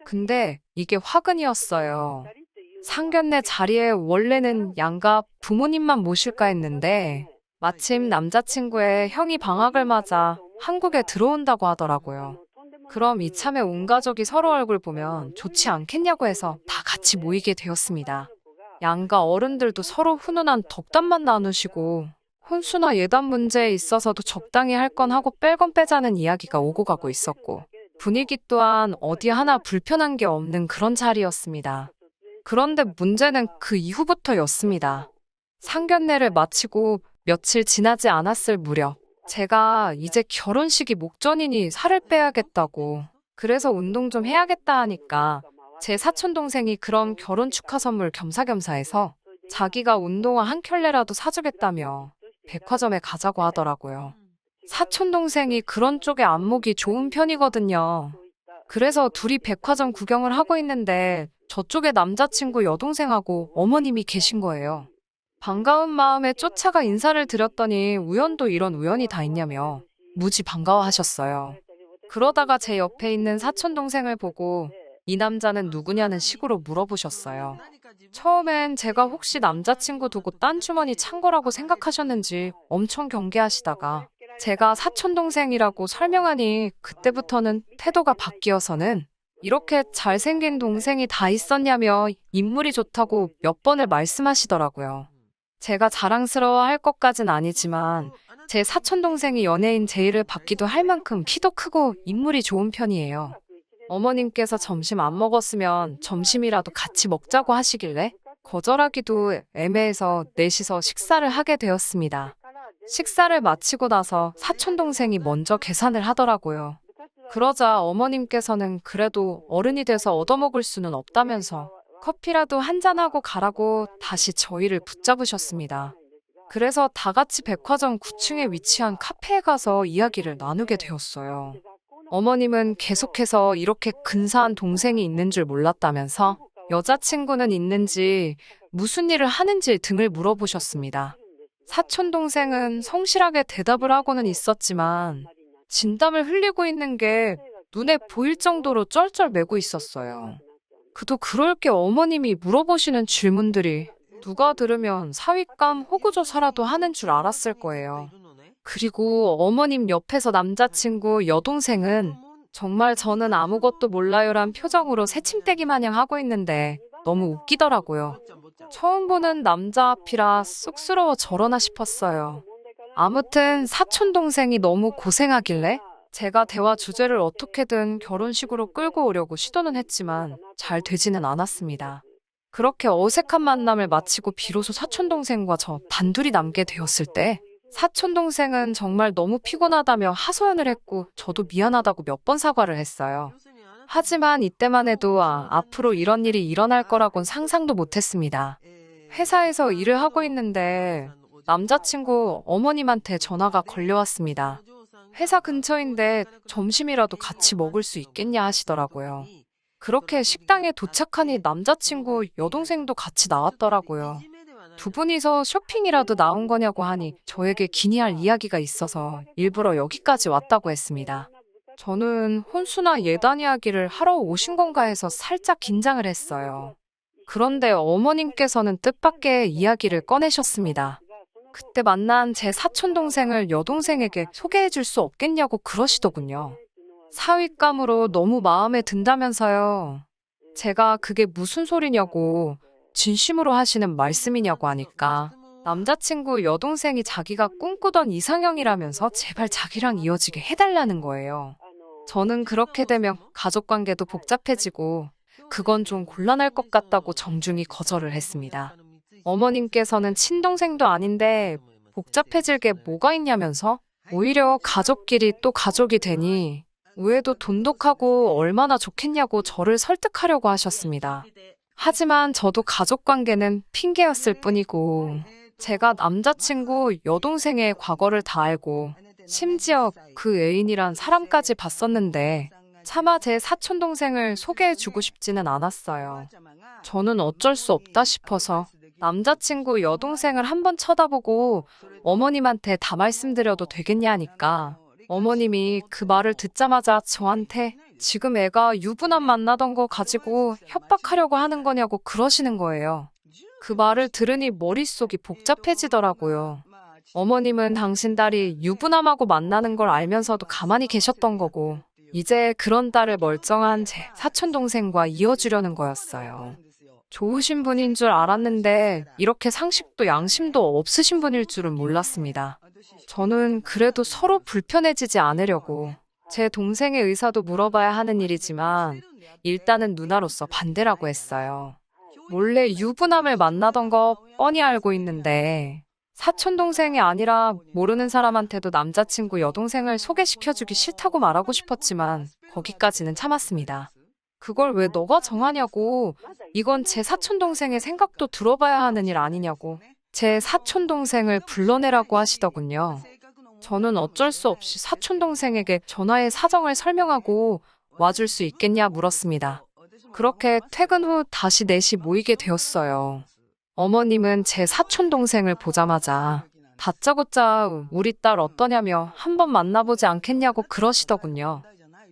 근데 이게 화근이었어요. 상견례 자리에 원래는 양가 부모님만 모실까 했는데 마침 남자친구의 형이 방학을 맞아 한국에 들어온다고 하더라고요. 그럼 이참에 온 가족이 서로 얼굴 보면 좋지 않겠냐고 해서 다 같이 모이게 되었습니다. 양가 어른들도 서로 훈훈한 덕담만 나누시고 혼수나 예단 문제에 있어서도 적당히 할 건 하고 뺄 건 빼자는 이야기가 오고 가고 있었고 분위기 또한 어디 하나 불편한 게 없는 그런 자리였습니다. 그런데 문제는 그 이후부터였습니다. 상견례를 마치고 며칠 지나지 않았을 무렵, 제가 이제 결혼식이 목전이니 살을 빼야겠다고, 그래서 운동 좀 해야겠다 하니까 제 사촌동생이 그럼 결혼 축하 선물 겸사겸사 해서 자기가 운동화 한 켤레라도 사주겠다며 백화점에 가자고 하더라고요. 사촌동생이 그런 쪽에 안목이 좋은 편이거든요. 그래서 둘이 백화점 구경을 하고 있는데 저쪽에 남자친구 여동생하고 어머님이 계신 거예요. 반가운 마음에 쫓아가 인사를 드렸더니 우연도 이런 우연이 다 있냐며 무지 반가워하셨어요. 그러다가 제 옆에 있는 사촌동생을 보고 이 남자는 누구냐는 식으로 물어보셨어요. 처음엔 제가 혹시 남자친구 두고 딴 주머니 찬 거라고 생각하셨는지 엄청 경계하시다가 제가 사촌동생이라고 설명하니 그때부터는 태도가 바뀌어서는 이렇게 잘생긴 동생이 다 있었냐며 인물이 좋다고 몇 번을 말씀하시더라고요. 제가 자랑스러워할 것까진 아니지만 제 사촌동생이 연예인 제의를 받기도 할 만큼 키도 크고 인물이 좋은 편이에요. 어머님께서 점심 안 먹었으면 점심이라도 같이 먹자고 하시길래 거절하기도 애매해서 넷이서 식사를 하게 되었습니다. 식사를 마치고 나서 사촌동생이 먼저 계산을 하더라고요. 그러자 어머님께서는 그래도 어른이 돼서 얻어먹을 수는 없다면서 커피라도 한잔하고 가라고 다시 저희를 붙잡으셨습니다. 그래서 다 같이 백화점 9층에 위치한 카페에 가서 이야기를 나누게 되었어요. 어머님은 계속해서 이렇게 근사한 동생이 있는 줄 몰랐다면서 여자친구는 있는지 무슨 일을 하는지 등을 물어보셨습니다. 사촌동생은 성실하게 대답을 하고는 있었지만 진땀을 흘리고 있는 게 눈에 보일 정도로 쩔쩔매고 있었어요. 그도 그럴 게 어머님이 물어보시는 질문들이 누가 들으면 사윗감 호구조사라도 하는 줄 알았을 거예요. 그리고 어머님 옆에서 남자친구 여동생은 정말 저는 아무것도 몰라요란 표정으로 새침대기 마냥 하고 있는데 너무 웃기더라고요. 처음 보는 남자 앞이라 쑥스러워 저러나 싶었어요. 아무튼 사촌동생이 너무 고생하길래 제가 대화 주제를 어떻게든 결혼식으로 끌고 오려고 시도는 했지만 잘 되지는 않았습니다. 그렇게 어색한 만남을 마치고 비로소 사촌동생과 저 단둘이 남게 되었을 때 사촌동생은 정말 너무 피곤하다며 하소연을 했고 저도 미안하다고 몇 번 사과를 했어요. 하지만 이때만 해도 앞으로 이런 일이 일어날 거라곤 상상도 못했습니다. 회사에서 일을 하고 있는데 남자친구 어머님한테 전화가 걸려왔습니다. 회사 근처인데 점심이라도 같이 먹을 수 있겠냐 하시더라고요. 그렇게 식당에 도착하니 남자친구 여동생도 같이 나왔더라고요. 두 분이서 쇼핑이라도 나온 거냐고 하니 저에게 기니할 이야기가 있어서 일부러 여기까지 왔다고 했습니다. 저는 혼수나 예단 이야기를 하러 오신 건가 해서 살짝 긴장을 했어요. 그런데 어머님께서는 뜻밖의 이야기를 꺼내셨습니다. 그때 만난 제 사촌동생을 여동생에게 소개해 줄 수 없겠냐고 그러시더군요. 사윗감으로 너무 마음에 든다면서요. 제가 그게 무슨 소리냐고 진심으로 하시는 말씀이냐고 하니까 남자친구 여동생이 자기가 꿈꾸던 이상형이라면서 제발 자기랑 이어지게 해달라는 거예요. 저는 그렇게 되면 가족관계도 복잡해지고 그건 좀 곤란할 것 같다고 정중히 거절을 했습니다. 어머님께서는 친동생도 아닌데 복잡해질 게 뭐가 있냐면서 오히려 가족끼리 또 가족이 되니 우애도 돈독하고 얼마나 좋겠냐고 저를 설득하려고 하셨습니다. 하지만 저도 가족관계는 핑계였을 뿐이고 제가 남자친구 여동생의 과거를 다 알고 심지어 그 애인이란 사람까지 봤었는데 차마 제 사촌동생을 소개해주고 싶지는 않았어요. 저는 어쩔 수 없다 싶어서 남자친구 여동생을 한번 쳐다보고 어머님한테 다 말씀드려도 되겠냐 하니까 어머님이 그 말을 듣자마자 저한테 지금 애가 유부남 만나던 거 가지고 협박하려고 하는 거냐고 그러시는 거예요. 그 말을 들으니 머릿속이 복잡해지더라고요. 어머님은 당신 딸이 유부남하고 만나는 걸 알면서도 가만히 계셨던 거고 이제 그런 딸을 멀쩡한 제 사촌동생과 이어주려는 거였어요. 좋으신 분인 줄 알았는데 이렇게 상식도 양심도 없으신 분일 줄은 몰랐습니다. 저는 그래도 서로 불편해지지 않으려고 제 동생의 의사도 물어봐야 하는 일이지만 일단은 누나로서 반대라고 했어요. 몰래 유부남을 만나던 거 뻔히 알고 있는데 사촌 동생이 아니라 모르는 사람한테도 남자친구 여동생을 소개시켜주기 싫다고 말하고 싶었지만 거기까지는 참았습니다. 그걸 왜 너가 정하냐고. 이건 제 사촌 동생의 생각도 들어봐야 하는 일 아니냐고. 제 사촌 동생을 불러내라고 하시더군요. 저는 어쩔 수 없이 사촌 동생에게 전화해 사정을 설명하고 와줄 수 있겠냐 물었습니다. 그렇게 퇴근 후 다시 넷이 모이게 되었어요. 어머님은 제 사촌 동생을 보자마자 다짜고짜 우리 딸 어떠냐며 한번 만나보지 않겠냐고 그러시더군요.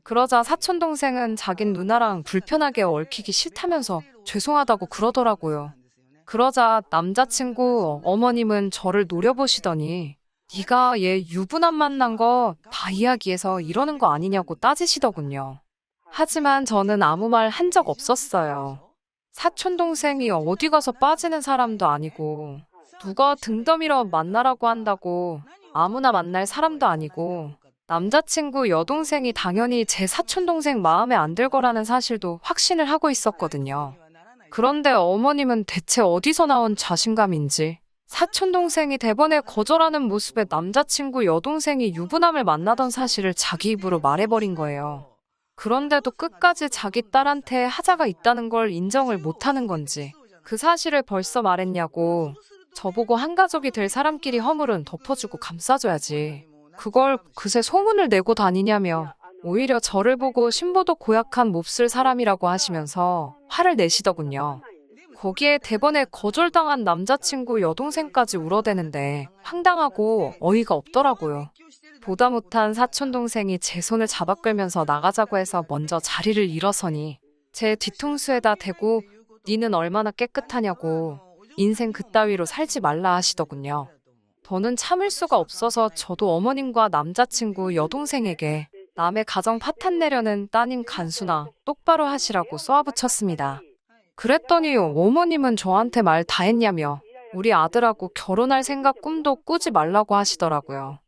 그러자 사촌 동생은 자긴 누나랑 불편하게 얽히기 싫다면서 죄송하다고 그러더라고요. 그러자 남자친구 어머님은 저를 노려보시더니 네가 얘 유부남 만난 거 다 이야기해서 이러는 거 아니냐고 따지시더군요. 하지만 저는 아무 말 한 적 없었어요. 사촌 동생이 어디 가서 빠지는 사람도 아니고 누가 등 떠밀어 만나라고 한다고 아무나 만날 사람도 아니고 남자친구 여동생이 당연히 제 사촌 동생 마음에 안 들 거라는 사실도 확신을 하고 있었거든요. 그런데 어머님은 대체 어디서 나온 자신감인지 사촌 동생이 대번에 거절하는 모습에 남자친구 여동생이 유부남을 만나던 사실을 자기 입으로 말해버린 거예요. 그런데도 끝까지 자기 딸한테 하자가 있다는 걸 인정을 못하는 건지 그 사실을 벌써 말했냐고. 저보고 한 가족이 될 사람끼리 허물은 덮어주고 감싸줘야지. 그걸 그새 소문을 내고 다니냐며 오히려 저를 보고 신보도 고약한 몹쓸 사람이라고 하시면서 화를 내시더군요. 거기에 대번에 거절당한 남자친구 여동생까지 울어대는데 황당하고 어이가 없더라고요. 보다 못한 사촌동생이 제 손을 잡아 끌면서 나가자고 해서 먼저 자리를 일어서니 제 뒤통수에다 대고 니는 얼마나 깨끗하냐고 인생 그따위로 살지 말라 하시더군요. 더는 참을 수가 없어서 저도 어머님과 남자친구 여동생에게 남의 가정 파탄 내려는 따님 간수나 똑바로 하시라고 쏘아붙였습니다. 그랬더니 어머님은 저한테 말 다 했냐며 우리 아들하고 결혼할 생각 꿈도 꾸지 말라고 하시더라고요.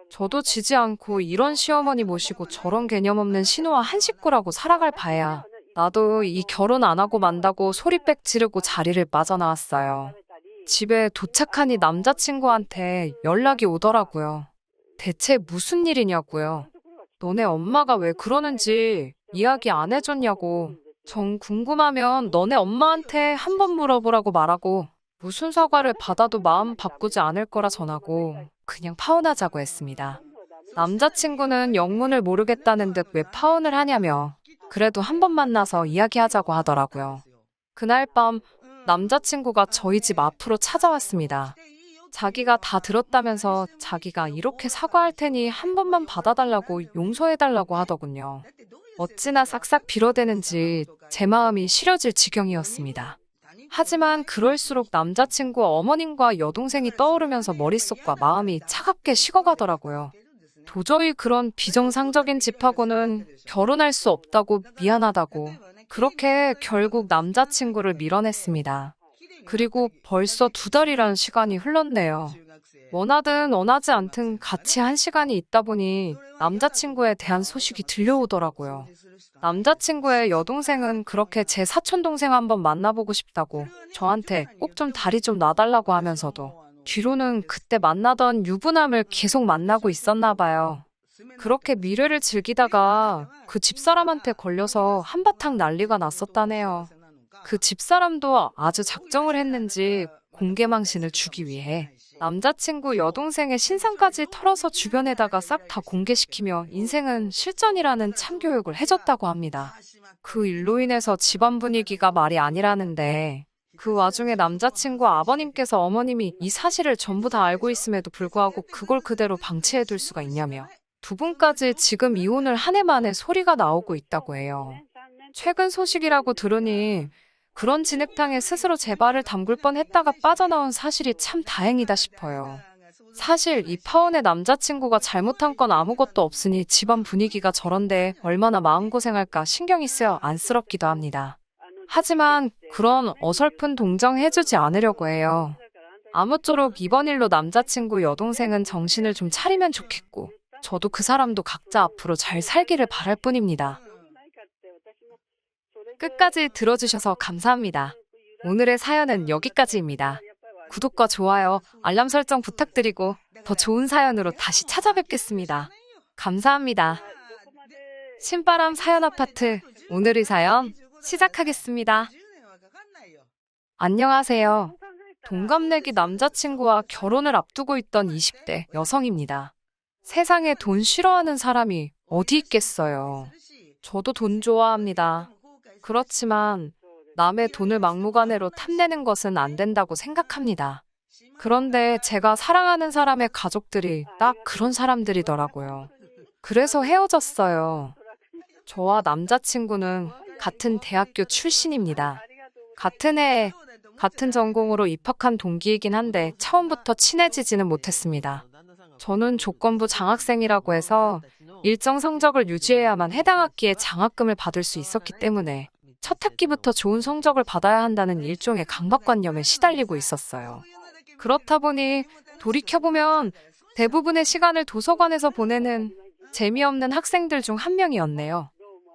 저도 지지 않고 이런 시어머니 모시고 저런 개념 없는 신우와 한 식구라고 살아갈 바에야 나도 이 결혼 안 하고 만다고 소리빽 지르고 자리를 빠져나왔어요. 집에 도착하니 남자친구한테 연락이 오더라고요. 대체 무슨 일이냐고요. 너네 엄마가 왜 그러는지 이야기 안 해줬냐고. 정 궁금하면 너네 엄마한테 한번 물어보라고 말하고 무슨 사과를 받아도 마음 바꾸지 않을 거라 전하고 그냥 파혼하자고 했습니다. 남자친구는 영문을 모르겠다는 듯 왜 파혼을 하냐며 그래도 한번 만나서 이야기하자고 하더라고요. 그날 밤 남자친구가 저희 집 앞으로 찾아왔습니다. 자기가 다 들었다면서 자기가 이렇게 사과할 테니 한 번만 받아달라고 용서해달라고 하더군요. 어찌나 싹싹 빌어대는지 제 마음이 시려질 지경이었습니다. 하지만 그럴수록 남자친구 어머님과 여동생이 떠오르면서 머릿속과 마음이 차갑게 식어가더라고요. 도저히 그런 비정상적인 집하고는 결혼할 수 없다고 미안하다고 그렇게 결국 남자친구를 밀어냈습니다. 그리고 벌써 2달이라는 시간이 흘렀네요. 원하든 원하지 않든 같이 한 시간이 있다 보니 남자친구에 대한 소식이 들려오더라고요. 남자친구의 여동생은 그렇게 제 사촌동생 한번 만나보고 싶다고 저한테 꼭 좀 다리 좀 놔달라고 하면서도 뒤로는 그때 만나던 유부남을 계속 만나고 있었나 봐요. 그렇게 미래를 즐기다가 그 집사람한테 걸려서 한바탕 난리가 났었다네요. 그 집사람도 아주 작정을 했는지 공개망신을 주기 위해 남자친구 여동생의 신상까지 털어서 주변에다가 싹 다 공개시키며 인생은 실전이라는 참교육을 해줬다고 합니다. 그 일로 인해서 집안 분위기가 말이 아니라는데 그 와중에 남자친구 아버님께서 어머님이 이 사실을 전부 다 알고 있음에도 불구하고 그걸 그대로 방치해둘 수가 있냐며 두 분까지 지금 이혼을 한 해 만에 소리가 나오고 있다고 해요. 최근 소식이라고 들으니 그런 진흙탕에 스스로 제 발을 담글 뻔했다가 빠져나온 사실이 참 다행이다 싶어요. 사실 이 파혼의 남자친구가 잘못한 건 아무것도 없으니 집안 분위기가 저런데 얼마나 마음고생할까 신경이 쓰여 안쓰럽기도 합니다. 하지만 그런 어설픈 동정해주지 않으려고 해요. 아무쪼록 이번 일로 남자친구 여동생은 정신을 좀 차리면 좋겠고 저도 그 사람도 각자 앞으로 잘 살기를 바랄 뿐입니다. 끝까지 들어주셔서 감사합니다. 오늘의 사연은 여기까지입니다. 구독과 좋아요, 알람 설정 부탁드리고 더 좋은 사연으로 다시 찾아뵙겠습니다. 감사합니다. 신바람 사연 아파트, 오늘의 사연 시작하겠습니다. 안녕하세요. 동갑내기 남자친구와 결혼을 앞두고 있던 20대 여성입니다. 세상에 돈 싫어하는 사람이 어디 있겠어요. 저도 돈 좋아합니다. 그렇지만 남의 돈을 막무가내로 탐내는 것은 안 된다고 생각합니다. 그런데 제가 사랑하는 사람의 가족들이 딱 그런 사람들이더라고요. 그래서 헤어졌어요. 저와 남자친구는 같은 대학교 출신입니다. 같은 해에 같은 전공으로 입학한 동기이긴 한데 처음부터 친해지지는 못했습니다. 저는 조건부 장학생이라고 해서 일정 성적을 유지해야만 해당 학기에 장학금을 받을 수 있었기 때문에 첫 학기부터 좋은 성적을 받아야 한다는 일종의 강박관념에 시달리고 있었어요. 그렇다 보니 돌이켜보면 대부분의 시간을 도서관에서 보내는 재미없는 학생들 중 한 명이었네요.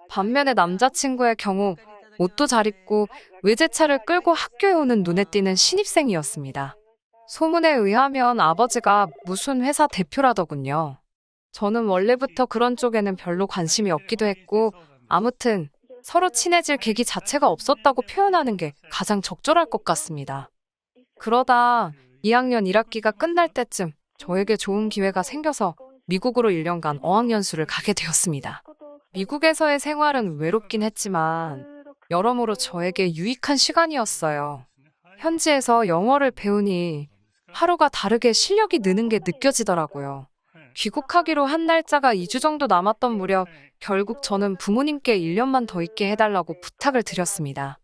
반면에 남자친구의 경우 옷도 잘 입고 외제차를 끌고 학교에 오는 눈에 띄는 신입생이었습니다. 소문에 의하면 아버지가 무슨 회사 대표라더군요. 저는 원래부터 그런 쪽에는 별로 관심이 없기도 했고 아무튼 서로 친해질 계기 자체가 없었다고 표현하는 게 가장 적절할 것 같습니다. 그러다 2학년 1학기가 끝날 때쯤 저에게 좋은 기회가 생겨서 미국으로 1년간 어학연수를 가게 되었습니다. 미국에서의 생활은 외롭긴 했지만 여러모로 저에게 유익한 시간이었어요. 현지에서 영어를 배우니 하루가 다르게 실력이 느는 게 느껴지더라고요. 귀국하기로 한 날짜가 2주 정도 남았던 무렵 결국 저는 부모님께 1년만 더 있게 해달라고 부탁을 드렸습니다.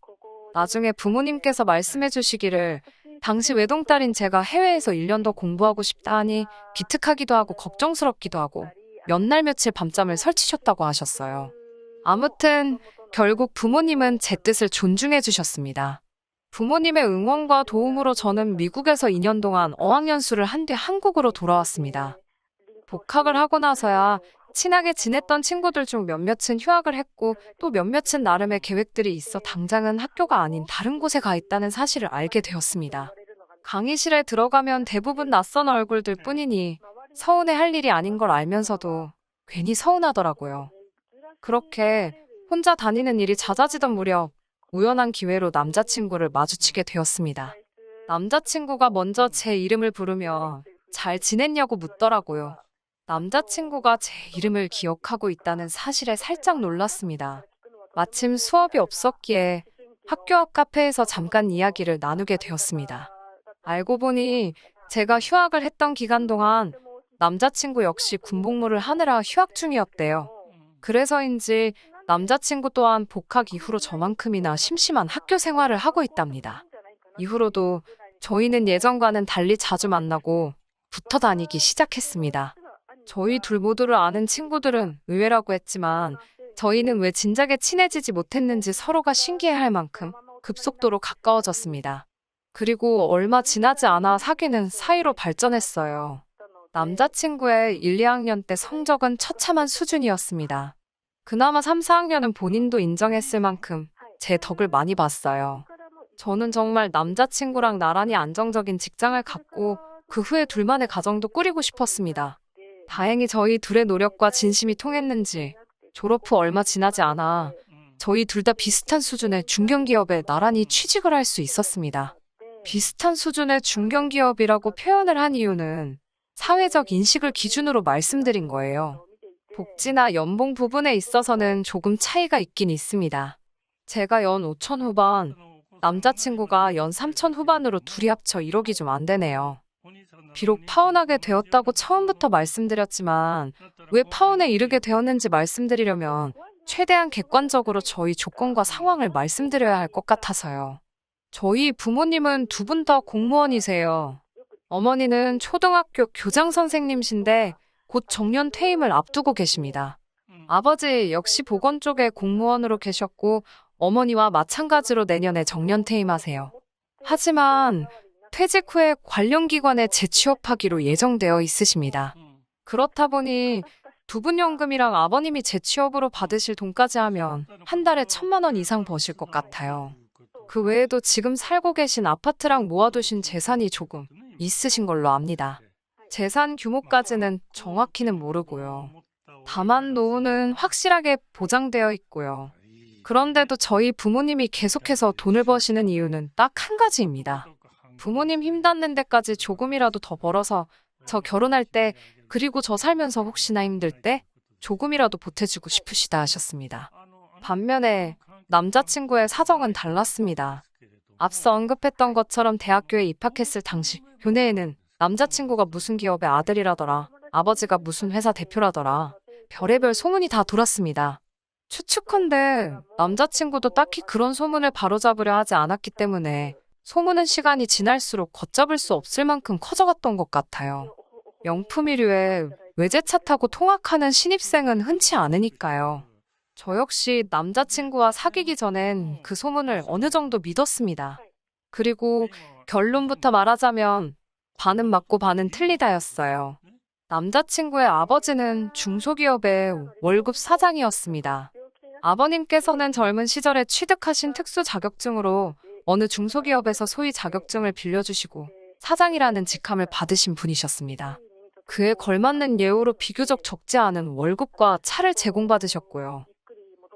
나중에 부모님께서 말씀해 주시기를 당시 외동딸인 제가 해외에서 1년 더 공부하고 싶다 하니 기특하기도 하고 걱정스럽기도 하고 몇 날 며칠 밤잠을 설치셨다고 하셨어요. 아무튼 결국 부모님은 제 뜻을 존중해 주셨습니다. 부모님의 응원과 도움으로 저는 미국에서 2년 동안 어학연수를 한 뒤 한국으로 돌아왔습니다. 복학을 하고 나서야 친하게 지냈던 친구들 중 몇몇은 휴학을 했고 또 몇몇은 나름의 계획들이 있어 당장은 학교가 아닌 다른 곳에 가 있다는 사실을 알게 되었습니다. 강의실에 들어가면 대부분 낯선 얼굴들 뿐이니 서운해할 일이 아닌 걸 알면서도 괜히 서운하더라고요. 그렇게 혼자 다니는 일이 잦아지던 무렵 우연한 기회로 남자친구를 마주치게 되었습니다. 남자친구가 먼저 제 이름을 부르며 잘 지냈냐고 묻더라고요. 남자친구가 제 이름을 기억하고 있다는 사실에 살짝 놀랐습니다. 마침 수업이 없었기에 학교 앞 카페에서 잠깐 이야기를 나누게 되었습니다. 알고 보니 제가 휴학을 했던 기간 동안 남자친구 역시 군복무를 하느라 휴학 중이었대요. 그래서인지 남자친구 또한 복학 이후로 저만큼이나 심심한 학교 생활을 하고 있답니다. 이후로도 저희는 예전과는 달리 자주 만나고 붙어 다니기 시작했습니다. 저희 둘 모두를 아는 친구들은 의외라고 했지만 저희는 왜 진작에 친해지지 못했는지 서로가 신기해할 만큼 급속도로 가까워졌습니다. 그리고 얼마 지나지 않아 사귀는 사이로 발전했어요. 남자친구의 1, 2학년 때 성적은 처참한 수준이었습니다. 그나마 3, 4학년은 본인도 인정했을 만큼 제 덕을 많이 봤어요. 저는 정말 남자친구랑 나란히 안정적인 직장을 갖고 그 후에 둘만의 가정도 꾸리고 싶었습니다. 다행히 저희 둘의 노력과 진심이 통했는지 졸업 후 얼마 지나지 않아 저희 둘 다 비슷한 수준의 중견기업에 나란히 취직을 할 수 있었습니다. 비슷한 수준의 중견기업이라고 표현을 한 이유는 사회적 인식을 기준으로 말씀드린 거예요. 복지나 연봉 부분에 있어서는 조금 차이가 있긴 있습니다. 제가 연 5천 후반, 남자친구가 연 3천 후반으로 둘이 합쳐 1억이 좀 안 되네요. 비록 파혼하게 되었다고 처음부터 말씀드렸지만 왜 파혼에 이르게 되었는지 말씀드리려면 최대한 객관적으로 저희 조건과 상황을 말씀드려야 할 것 같아서요. 저희 부모님은 두 분 다 공무원이세요. 어머니는 초등학교 교장 선생님이신데 곧 정년 퇴임을 앞두고 계십니다. 아버지 역시 보건 쪽에 공무원으로 계셨고 어머니와 마찬가지로 내년에 정년 퇴임하세요. 하지만 퇴직 후에 관련 기관에 재취업하기로 예정되어 있으십니다. 그렇다 보니 두분연금이랑 아버님이 재취업으로 받으실 돈까지 하면 한 달에 1,000만 원 이상 버실 것 같아요. 그 외에도 지금 살고 계신 아파트랑 모아두신 재산이 조금 있으신 걸로 압니다. 재산 규모까지는 정확히는 모르고요. 다만 노후는 확실하게 보장되어 있고요. 그런데도 저희 부모님이 계속해서 돈을 버시는 이유는 딱 한 가지입니다. 부모님 힘 닿는 데까지 조금이라도 더 벌어서 저 결혼할 때, 그리고 저 살면서 혹시나 힘들 때 조금이라도 보태주고 싶으시다 하셨습니다. 반면에 남자친구의 사정은 달랐습니다. 앞서 언급했던 것처럼 대학교에 입학했을 당시 교내에는 남자친구가 무슨 기업의 아들이라더라, 아버지가 무슨 회사 대표라더라, 별의별 소문이 다 돌았습니다. 추측컨대 남자친구도 딱히 그런 소문을 바로잡으려 하지 않았기 때문에 소문은 시간이 지날수록 걷잡을 수 없을 만큼 커져갔던 것 같아요. 명품이류에 외제차 타고 통학하는 신입생은 흔치 않으니까요. 저 역시 남자친구와 사귀기 전엔 그 소문을 어느 정도 믿었습니다. 그리고 결론부터 말하자면 반은 맞고 반은 틀리다였어요. 남자친구의 아버지는 중소기업의 월급 사장이었습니다. 아버님께서는 젊은 시절에 취득하신 특수 자격증으로 어느 중소기업에서 소위 자격증을 빌려주시고 사장이라는 직함을 받으신 분이셨습니다. 그에 걸맞는 예우로 비교적 적지 않은 월급과 차를 제공받으셨고요.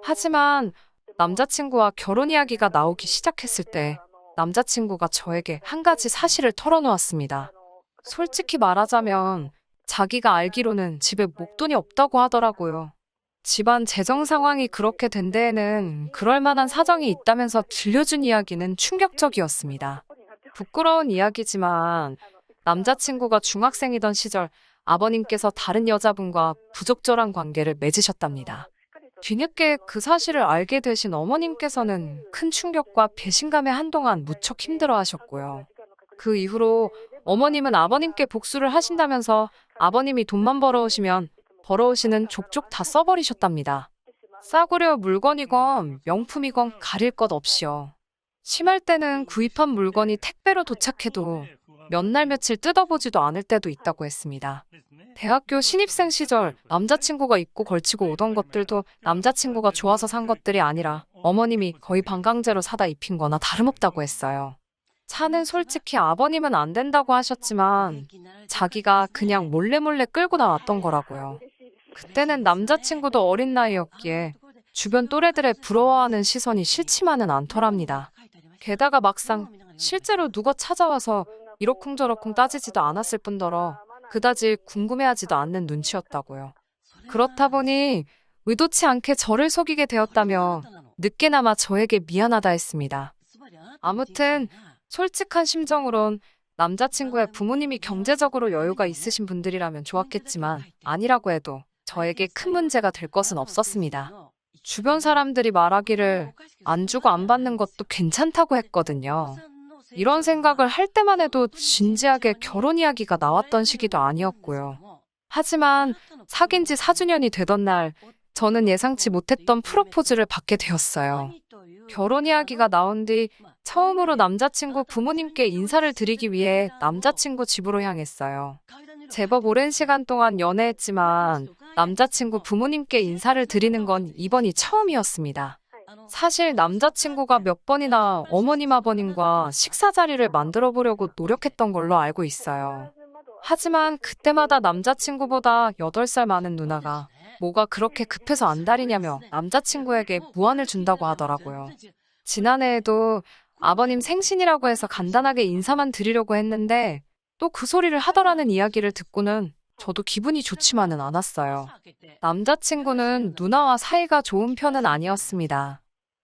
하지만 남자친구와 결혼 이야기가 나오기 시작했을 때 남자친구가 저에게 한 가지 사실을 털어놓았습니다. 솔직히 말하자면 자기가 알기로는 집에 목돈이 없다고 하더라고요. 집안 재정 상황이 그렇게 된 데에는 그럴 만한 사정이 있다면서 들려준 이야기는 충격적이었습니다. 부끄러운 이야기지만 남자친구가 중학생이던 시절 아버님께서 다른 여자분과 부적절한 관계를 맺으셨답니다. 뒤늦게 그 사실을 알게 되신 어머님께서는 큰 충격과 배신감에 한동안 무척 힘들어하셨고요. 그 이후로 어머님은 아버님께 복수를 하신다면서 아버님이 돈만 벌어오시면 벌어오시는 족족 다 써버리셨답니다. 싸구려 물건이건 명품이건 가릴 것 없이요. 심할 때는 구입한 물건이 택배로 도착해도 몇 날 며칠 뜯어보지도 않을 때도 있다고 했습니다. 대학교 신입생 시절 남자친구가 입고 걸치고 오던 것들도 남자친구가 좋아서 산 것들이 아니라 어머님이 거의 반강제로 사다 입힌 거나 다름없다고 했어요. 차는 솔직히 아버님은 안 된다고 하셨지만 자기가 그냥 몰래 끌고 나왔던 거라고요. 그때는 남자친구도 어린 나이였기에 주변 또래들의 부러워하는 시선이 싫지만은 않더랍니다. 게다가 막상 실제로 누가 찾아와서 이러쿵저러쿵 따지지도 않았을 뿐더러 그다지 궁금해하지도 않는 눈치였다고요. 그렇다 보니 의도치 않게 저를 속이게 되었다며 늦게나마 저에게 미안하다 했습니다. 아무튼 솔직한 심정으론 남자친구의 부모님이 경제적으로 여유가 있으신 분들이라면 좋았겠지만 아니라고 해도 저에게 큰 문제가 될 것은 없었습니다. 주변 사람들이 말하기를 안 주고 안 받는 것도 괜찮다고 했거든요. 이런 생각을 할 때만 해도 진지하게 결혼 이야기가 나왔던 시기도 아니었고요. 하지만 사귄 지 4주년이 되던 날 저는 예상치 못했던 프로포즈를 받게 되었어요. 결혼 이야기가 나온 뒤 처음으로 남자친구 부모님께 인사를 드리기 위해 남자친구 집으로 향했어요. 제법 오랜 시간 동안 연애했지만 남자친구 부모님께 인사를 드리는 건 이번이 처음이었습니다. 사실 남자친구가 몇 번이나 어머님 아버님과 식사 자리를 만들어 보려고 노력했던 걸로 알고 있어요. 하지만 그때마다 남자친구보다 8살 많은 누나가 뭐가 그렇게 급해서 안달이냐며 남자친구에게 무안을 준다고 하더라고요. 지난해에도 아버님 생신이라고 해서 간단하게 인사만 드리려고 했는데 또 그 소리를 하더라는 이야기를 듣고는 저도 기분이 좋지만은 않았어요. 남자친구는 누나와 사이가 좋은 편은 아니었습니다.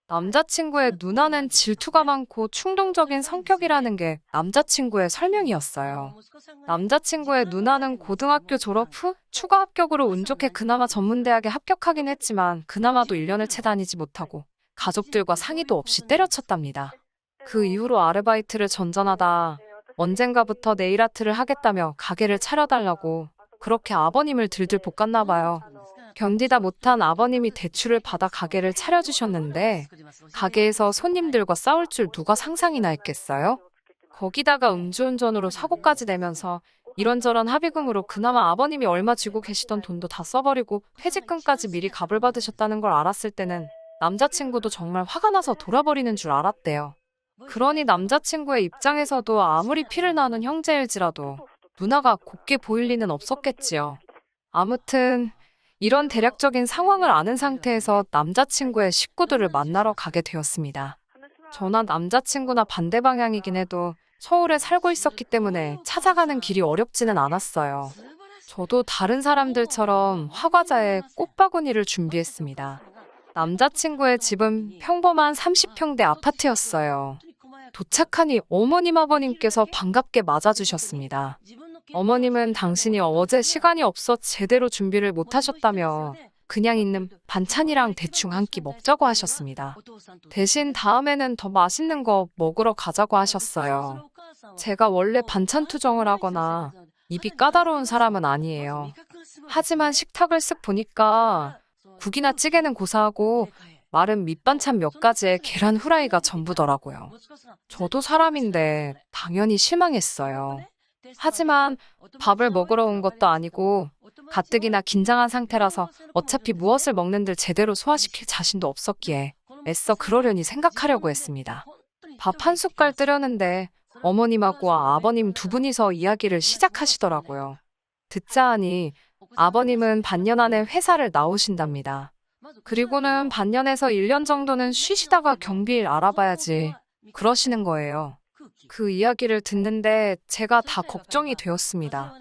남자친구의 누나는 질투가 많고 충동적인 성격이라는 게 남자친구의 설명이었어요. 남자친구의 누나는 고등학교 졸업 후 추가 합격으로 운 좋게 그나마 전문대학에 합격하긴 했지만 그나마도 1년을 채 다니지 못하고 가족들과 상의도 없이 때려쳤답니다. 그 이후로 아르바이트를 전전하다 언젠가부터 네일아트를 하겠다며 가게를 차려달라고 그렇게 아버님을 들들 볶았나 봐요. 견디다 못한 아버님이 대출을 받아 가게를 차려주셨는데 가게에서 손님들과 싸울 줄 누가 상상이나 했겠어요? 거기다가 음주운전으로 사고까지 내면서 이런저런 합의금으로 그나마 아버님이 얼마 쥐고 계시던 돈도 다 써버리고 퇴직금까지 미리 갑을 받으셨다는 걸 알았을 때는 남자친구도 정말 화가 나서 돌아버리는 줄 알았대요. 그러니 남자친구의 입장에서도 아무리 피를 나눈 형제일지라도 누나가 곱게 보일 리는 없었겠지요. 아무튼 이런 대략적인 상황을 아는 상태에서 남자친구의 식구들을 만나러 가게 되었습니다. 저나 남자친구나 반대 방향이긴 해도 서울에 살고 있었기 때문에 찾아가는 길이 어렵지는 않았어요. 저도 다른 사람들처럼 화과자에 꽃바구니를 준비했습니다. 남자친구의 집은 평범한 30평대 아파트였어요. 도착하니 어머님 아버님께서 반갑게 맞아주셨습니다. 어머님은 당신이 어제 시간이 없어 제대로 준비를 못하셨다며 그냥 있는 반찬이랑 대충 한 끼 먹자고 하셨습니다. 대신 다음에는 더 맛있는 거 먹으러 가자고 하셨어요. 제가 원래 반찬 투정을 하거나 입이 까다로운 사람은 아니에요. 하지만 식탁을 쓱 보니까 국이나 찌개는 고사하고 마른 밑반찬 몇 가지에 계란 후라이가 전부더라고요. 저도 사람인데 당연히 실망했어요. 하지만 밥을 먹으러 온 것도 아니고 가뜩이나 긴장한 상태라서 어차피 무엇을 먹는들 제대로 소화시킬 자신도 없었기에 애써 그러려니 생각하려고 했습니다. 밥 한 숟갈 뜨려는데 어머님하고 아버님 두 분이서 이야기를 시작하시더라고요. 듣자 하니 아버님은 반년 안에 회사를 나오신답니다. 그리고는 반년에서 1년 정도는 쉬시다가 경비일 알아봐야지 그러시는 거예요. 그 이야기를 듣는데 제가 다 걱정이 되었습니다.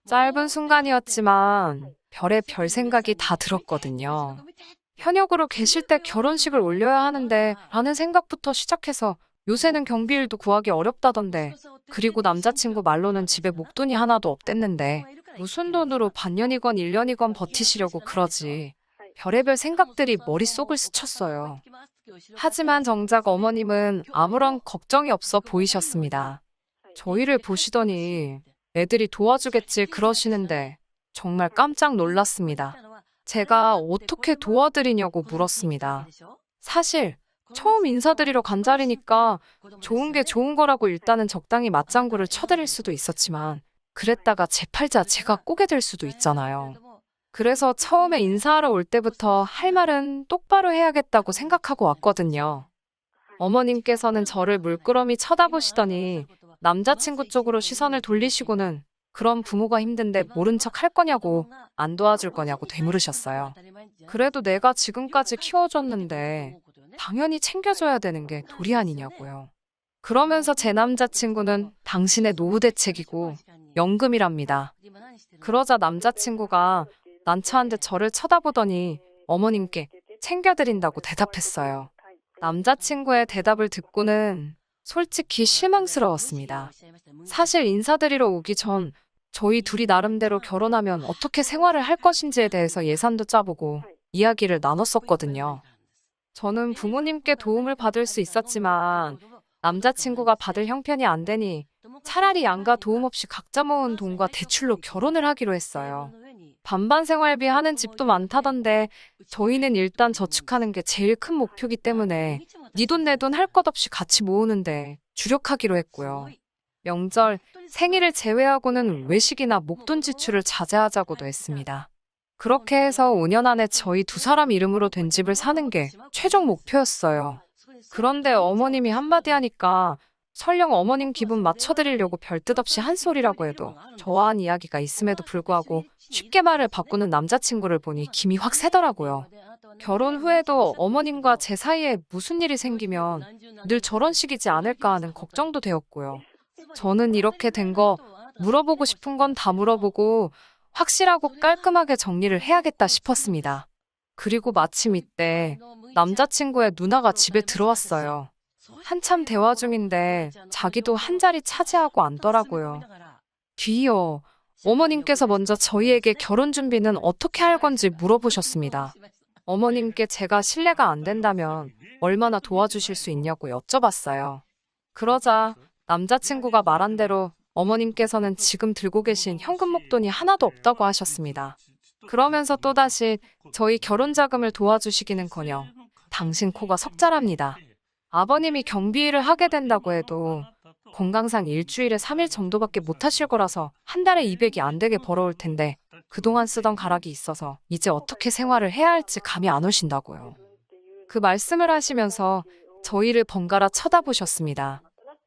짧은 순간이었지만 별의 별 생각이 다 들었거든요. 현역으로 계실 때 결혼식을 올려야 하는데 라는 생각부터 시작해서 요새는 경비일도 구하기 어렵다던데 그리고 남자친구 말로는 집에 목돈이 하나도 없댔는데 무슨 돈으로 반년이건 1년이건 버티시려고 그러지. 별의별 생각들이 머릿속을 스쳤어요. 하지만 정작 어머님은 아무런 걱정이 없어 보이셨습니다. 저희를 보시더니 애들이 도와주겠지 그러시는데 정말 깜짝 놀랐습니다. 제가 어떻게 도와드리냐고 물었습니다. 사실 처음 인사드리러 간 자리니까 좋은 게 좋은 거라고 일단은 적당히 맞장구를 쳐드릴 수도 있었지만 그랬다가 제 팔자 제가 꼬게 될 수도 있잖아요. 그래서 처음에 인사하러 올 때부터 할 말은 똑바로 해야겠다고 생각하고 왔거든요. 어머님께서는 저를 물끄러미 쳐다보시더니 남자친구 쪽으로 시선을 돌리시고는 그럼 부모가 힘든데 모른 척 할 거냐고 안 도와줄 거냐고 되물으셨어요. 그래도 내가 지금까지 키워줬는데 당연히 챙겨줘야 되는 게 도리 아니냐고요. 그러면서 제 남자친구는 당신의 노후 대책이고 연금이랍니다. 그러자 남자친구가 난처한 듯 저를 쳐다보더니 어머님께 챙겨드린다고 대답했어요. 남자친구의 대답을 듣고는 솔직히 실망스러웠습니다. 사실 인사드리러 오기 전 저희 둘이 나름대로 결혼하면 어떻게 생활을 할 것인지에 대해서 예산도 짜보고 이야기를 나눴었거든요. 저는 부모님께 도움을 받을 수 있었지만 남자친구가 받을 형편이 안 되니 차라리 양가 도움 없이 각자 모은 돈과 대출로 결혼을 하기로 했어요. 반반 생활비 하는 집도 많다던데 저희는 일단 저축하는 게 제일 큰 목표기 때문에 네 돈 내 돈 할 것 없이 같이 모으는데 주력하기로 했고요. 명절, 생일을 제외하고는 외식이나 목돈 지출을 자제하자고도 했습니다. 그렇게 해서 5년 안에 저희 두 사람 이름으로 된 집을 사는 게 최종 목표였어요. 그런데 어머님이 한마디 하니까 설령 어머님 기분 맞춰드리려고 별뜻 없이 한 소리라고 해도 저와 한 이야기가 있음에도 불구하고 쉽게 말을 바꾸는 남자친구를 보니 김이 확 새더라고요. 결혼 후에도 어머님과 제 사이에 무슨 일이 생기면 늘 저런 식이지 않을까 하는 걱정도 되었고요. 저는 이렇게 된 거 물어보고 싶은 건 다 물어보고 확실하고 깔끔하게 정리를 해야겠다 싶었습니다. 그리고 마침 이때 남자친구의 누나가 집에 들어왔어요. 한참 대화 중인데 자기도 한 자리 차지하고 앉더라고요. 뒤이어 어머님께서 먼저 저희에게 결혼 준비는 어떻게 할 건지 물어보셨습니다. 어머님께 제가 신뢰가 안 된다면 얼마나 도와주실 수 있냐고 여쭤봤어요. 그러자 남자친구가 말한 대로 어머님께서는 지금 들고 계신 현금 목돈이 하나도 없다고 하셨습니다. 그러면서 또다시 저희 결혼 자금을 도와주시기는커녕 당신 코가 석자랍니다. 아버님이 경비 일을 하게 된다고 해도 건강상 일주일에 3일 정도밖에 못 하실 거라서 한 달에 200이 안 되게 벌어올 텐데 그동안 쓰던 가락이 있어서 이제 어떻게 생활을 해야 할지 감이 안 오신다고요. 그 말씀을 하시면서 저희를 번갈아 쳐다보셨습니다.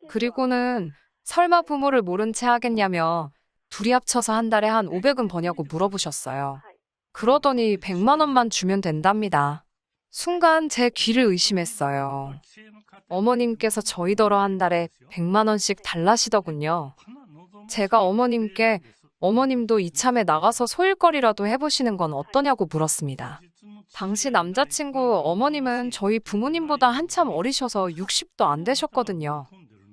그리고는 설마 부모를 모른 채 하겠냐며 둘이 합쳐서 한 달에 한 500은 버냐고 물어보셨어요. 그러더니 100만 원만 주면 된답니다. 순간 제 귀를 의심했어요. 어머님께서 저희더러 한 달에 100만 원씩 달라시더군요. 제가 어머님께 어머님도 이참에 나가서 소일거리라도 해보시는 건 어떠냐고 물었습니다. 당시 남자친구 어머님은 저희 부모님보다 한참 어리셔서 60도 안 되셨거든요.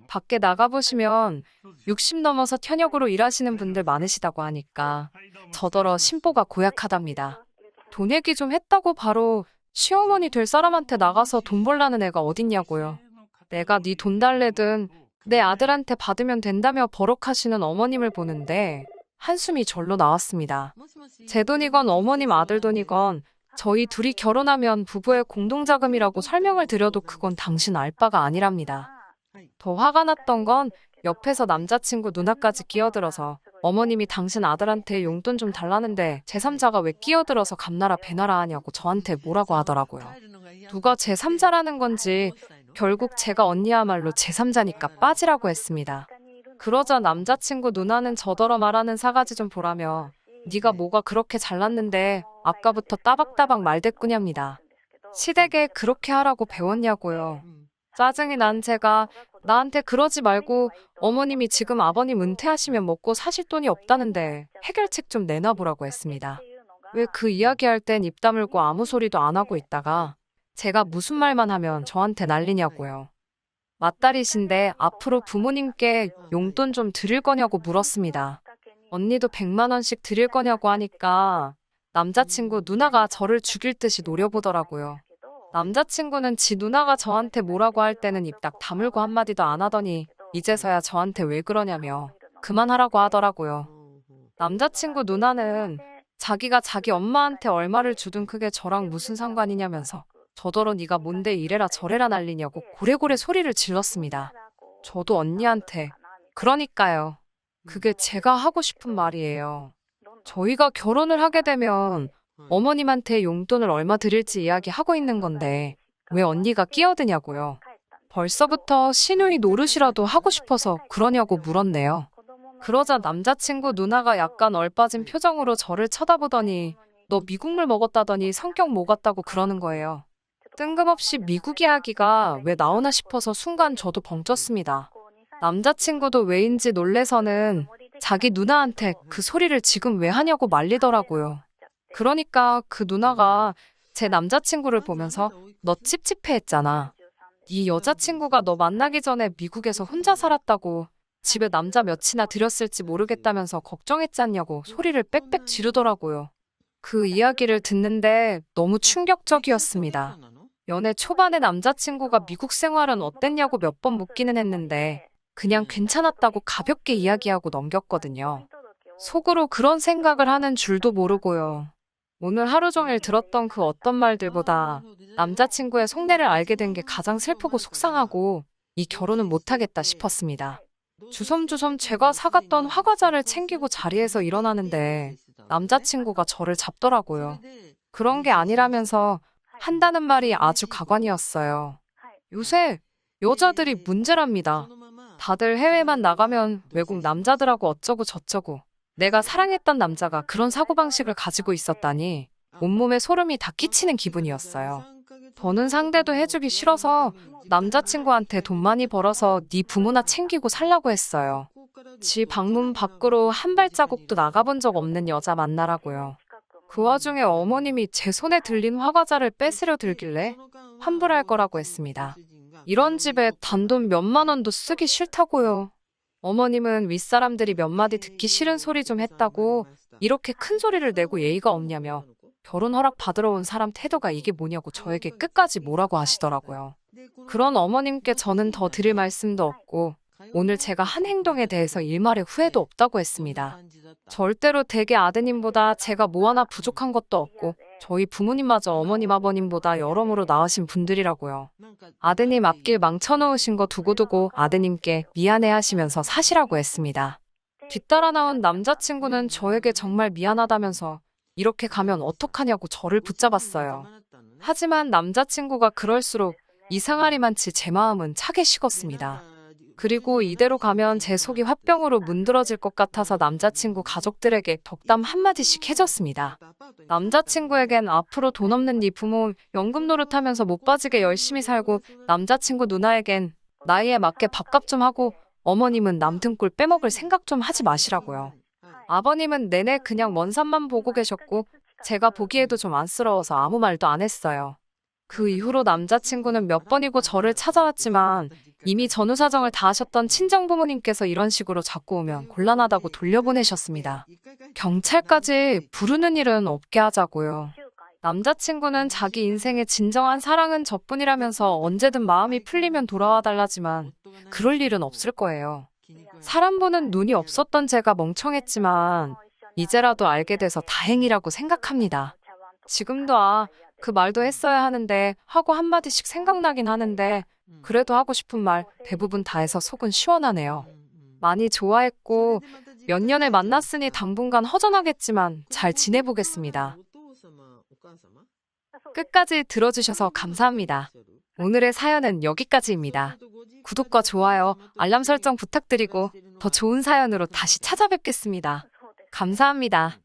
밖에 나가보시면 60 넘어서 현역으로 일하시는 분들 많으시다고 하니까 저더러 심보가 고약하답니다. 돈 얘기 좀 했다고 바로 시어머니 될 사람한테 나가서 돈 벌라는 애가 어딨냐고요. 내가 네 돈 달래든 내 아들한테 받으면 된다며 버럭하시는 어머님을 보는데 한숨이 절로 나왔습니다. 제 돈이건 어머님 아들 돈이건 저희 둘이 결혼하면 부부의 공동자금이라고 설명을 드려도 그건 당신 알 바가 아니랍니다. 더 화가 났던 건 옆에서 남자친구 누나까지 끼어들어서 어머님이 당신 아들한테 용돈 좀 달라는데 제3자가 왜 끼어들어서 감나라 배나라 하냐고 저한테 뭐라고 하더라고요. 누가 제3자라는 건지 결국 제가 언니야말로 제3자니까 빠지라고 했습니다. 그러자 남자친구 누나는 저더러 말하는 사가지 좀 보라며 네가 뭐가 그렇게 잘났는데 아까부터 따박따박 말대꾸냐입니다. 시댁에 그렇게 하라고 배웠냐고요. 짜증이 난 제가 나한테 그러지 말고 어머님이 지금 아버님 은퇴하시면 먹고 사실 돈이 없다는데 해결책 좀 내놔보라고 했습니다. 왜 그 이야기할 땐 입 다물고 아무 소리도 안 하고 있다가 제가 무슨 말만 하면 저한테 난리냐고요. 맏딸이신데 앞으로 부모님께 용돈 좀 드릴 거냐고 물었습니다. 언니도 100만 원씩 드릴 거냐고 하니까 남자친구 누나가 저를 죽일 듯이 노려보더라고요. 남자친구는 지 누나가 저한테 뭐라고 할 때는 입 딱 다물고 한마디도 안 하더니 이제서야 저한테 왜 그러냐며 그만하라고 하더라고요. 남자친구 누나는 자기가 자기 엄마한테 얼마를 주든 그게 저랑 무슨 상관이냐면서 저더러 네가 뭔데 이래라 저래라 난리냐고 고래고래 소리를 질렀습니다. 저도 언니한테 그러니까요. 그게 제가 하고 싶은 말이에요. 저희가 결혼을 하게 되면 어머님한테 용돈을 얼마 드릴지 이야기하고 있는 건데 왜 언니가 끼어드냐고요. 벌써부터 시누이 노릇이라도 하고 싶어서 그러냐고 물었네요. 그러자 남자친구 누나가 약간 얼빠진 표정으로 저를 쳐다보더니 너 미국물 먹었다더니 성격 뭐 같다고 그러는 거예요. 뜬금없이 미국 이야기가 왜 나오나 싶어서 순간 저도 벙쪘습니다. 남자친구도 왜인지 놀래서는 자기 누나한테 그 소리를 지금 왜 하냐고 말리더라고요. 그러니까 그 누나가 제 남자친구를 보면서 너 찝찝해 했잖아. 네 여자친구가 너 만나기 전에 미국에서 혼자 살았다고 집에 남자 몇이나 들였을지 모르겠다면서 걱정했잖냐고 소리를 빽빽 지르더라고요. 그 이야기를 듣는데 너무 충격적이었습니다. 연애 초반에 남자친구가 미국 생활은 어땠냐고 몇 번 묻기는 했는데 그냥 괜찮았다고 가볍게 이야기하고 넘겼거든요. 속으로 그런 생각을 하는 줄도 모르고요. 오늘 하루 종일 들었던 그 어떤 말들보다 남자친구의 속내를 알게 된 게 가장 슬프고 속상하고 이 결혼은 못하겠다 싶었습니다. 주섬주섬 제가 사갔던 화과자를 챙기고 자리에서 일어나는데 남자친구가 저를 잡더라고요. 그런 게 아니라면서 한다는 말이 아주 가관이었어요. 요새 여자들이 문제랍니다. 다들 해외만 나가면 외국 남자들하고 어쩌고 저쩌고 내가 사랑했던 남자가 그런 사고방식을 가지고 있었다니 온몸에 소름이 다 끼치는 기분이었어요. 버는 상대도 해주기 싫어서 남자친구한테 돈 많이 벌어서 네 부모나 챙기고 살라고 했어요. 지 방문 밖으로 한 발자국도 나가본 적 없는 여자 만나라고요. 그 와중에 어머님이 제 손에 들린 화과자를 뺏으려 들길래 환불할 거라고 했습니다. 이런 집에 단돈 몇만 원도 쓰기 싫다고요. 어머님은 윗사람들이 몇 마디 듣기 싫은 소리 좀 했다고 이렇게 큰 소리를 내고 예의가 없냐며 결혼 허락 받으러 온 사람 태도가 이게 뭐냐고 저에게 끝까지 뭐라고 하시더라고요. 그런 어머님께 저는 더 드릴 말씀도 없고 오늘 제가 한 행동에 대해서 일말의 후회도 없다고 했습니다. 절대로 댁의 아드님보다 제가 뭐 하나 부족한 것도 없고 저희 부모님마저 어머님 아버님보다 여러모로 나으신 분들이라고요. 아드님 앞길 망쳐놓으신 거 두고두고 아드님께 미안해하시면서 사시라고 했습니다. 뒤따라 나온 남자친구는 저에게 정말 미안하다면서 이렇게 가면 어떡하냐고 저를 붙잡았어요. 하지만 남자친구가 그럴수록 이상하리만치 제 마음은 차게 식었습니다. 그리고 이대로 가면 제 속이 화병으로 문드러질 것 같아서 남자친구 가족들에게 덕담 한마디씩 해줬습니다. 남자친구에겐 앞으로 돈 없는 네 부모 연금 노릇하면서 못 빠지게 열심히 살고, 남자친구 누나에겐 나이에 맞게 밥값 좀 하고, 어머님은 남 등골 빼먹을 생각 좀 하지 마시라고요. 아버님은 내내 그냥 먼 산만 보고 계셨고, 제가 보기에도 좀 안쓰러워서 아무 말도 안 했어요. 그 이후로 남자친구는 몇 번이고 저를 찾아왔지만 이미 전후 사정을 다 아셨던 친정부모님께서 이런 식으로 자꾸 오면 곤란하다고 돌려보내셨습니다. 경찰까지 부르는 일은 없게 하자고요. 남자친구는 자기 인생의 진정한 사랑은 저뿐이라면서 언제든 마음이 풀리면 돌아와 달라지만 그럴 일은 없을 거예요. 사람 보는 눈이 없었던 제가 멍청했지만 이제라도 알게 돼서 다행이라고 생각합니다. 지금도 그 말도 했어야 하는데 하고 한마디씩 생각나긴 하는데 그래도 하고 싶은 말 대부분 다 해서 속은 시원하네요. 많이 좋아했고 몇 년을 만났으니 당분간 허전하겠지만 잘 지내보겠습니다. 끝까지 들어주셔서 감사합니다. 오늘의 사연은 여기까지입니다. 구독과 좋아요, 알람 설정 부탁드리고 더 좋은 사연으로 다시 찾아뵙겠습니다. 감사합니다.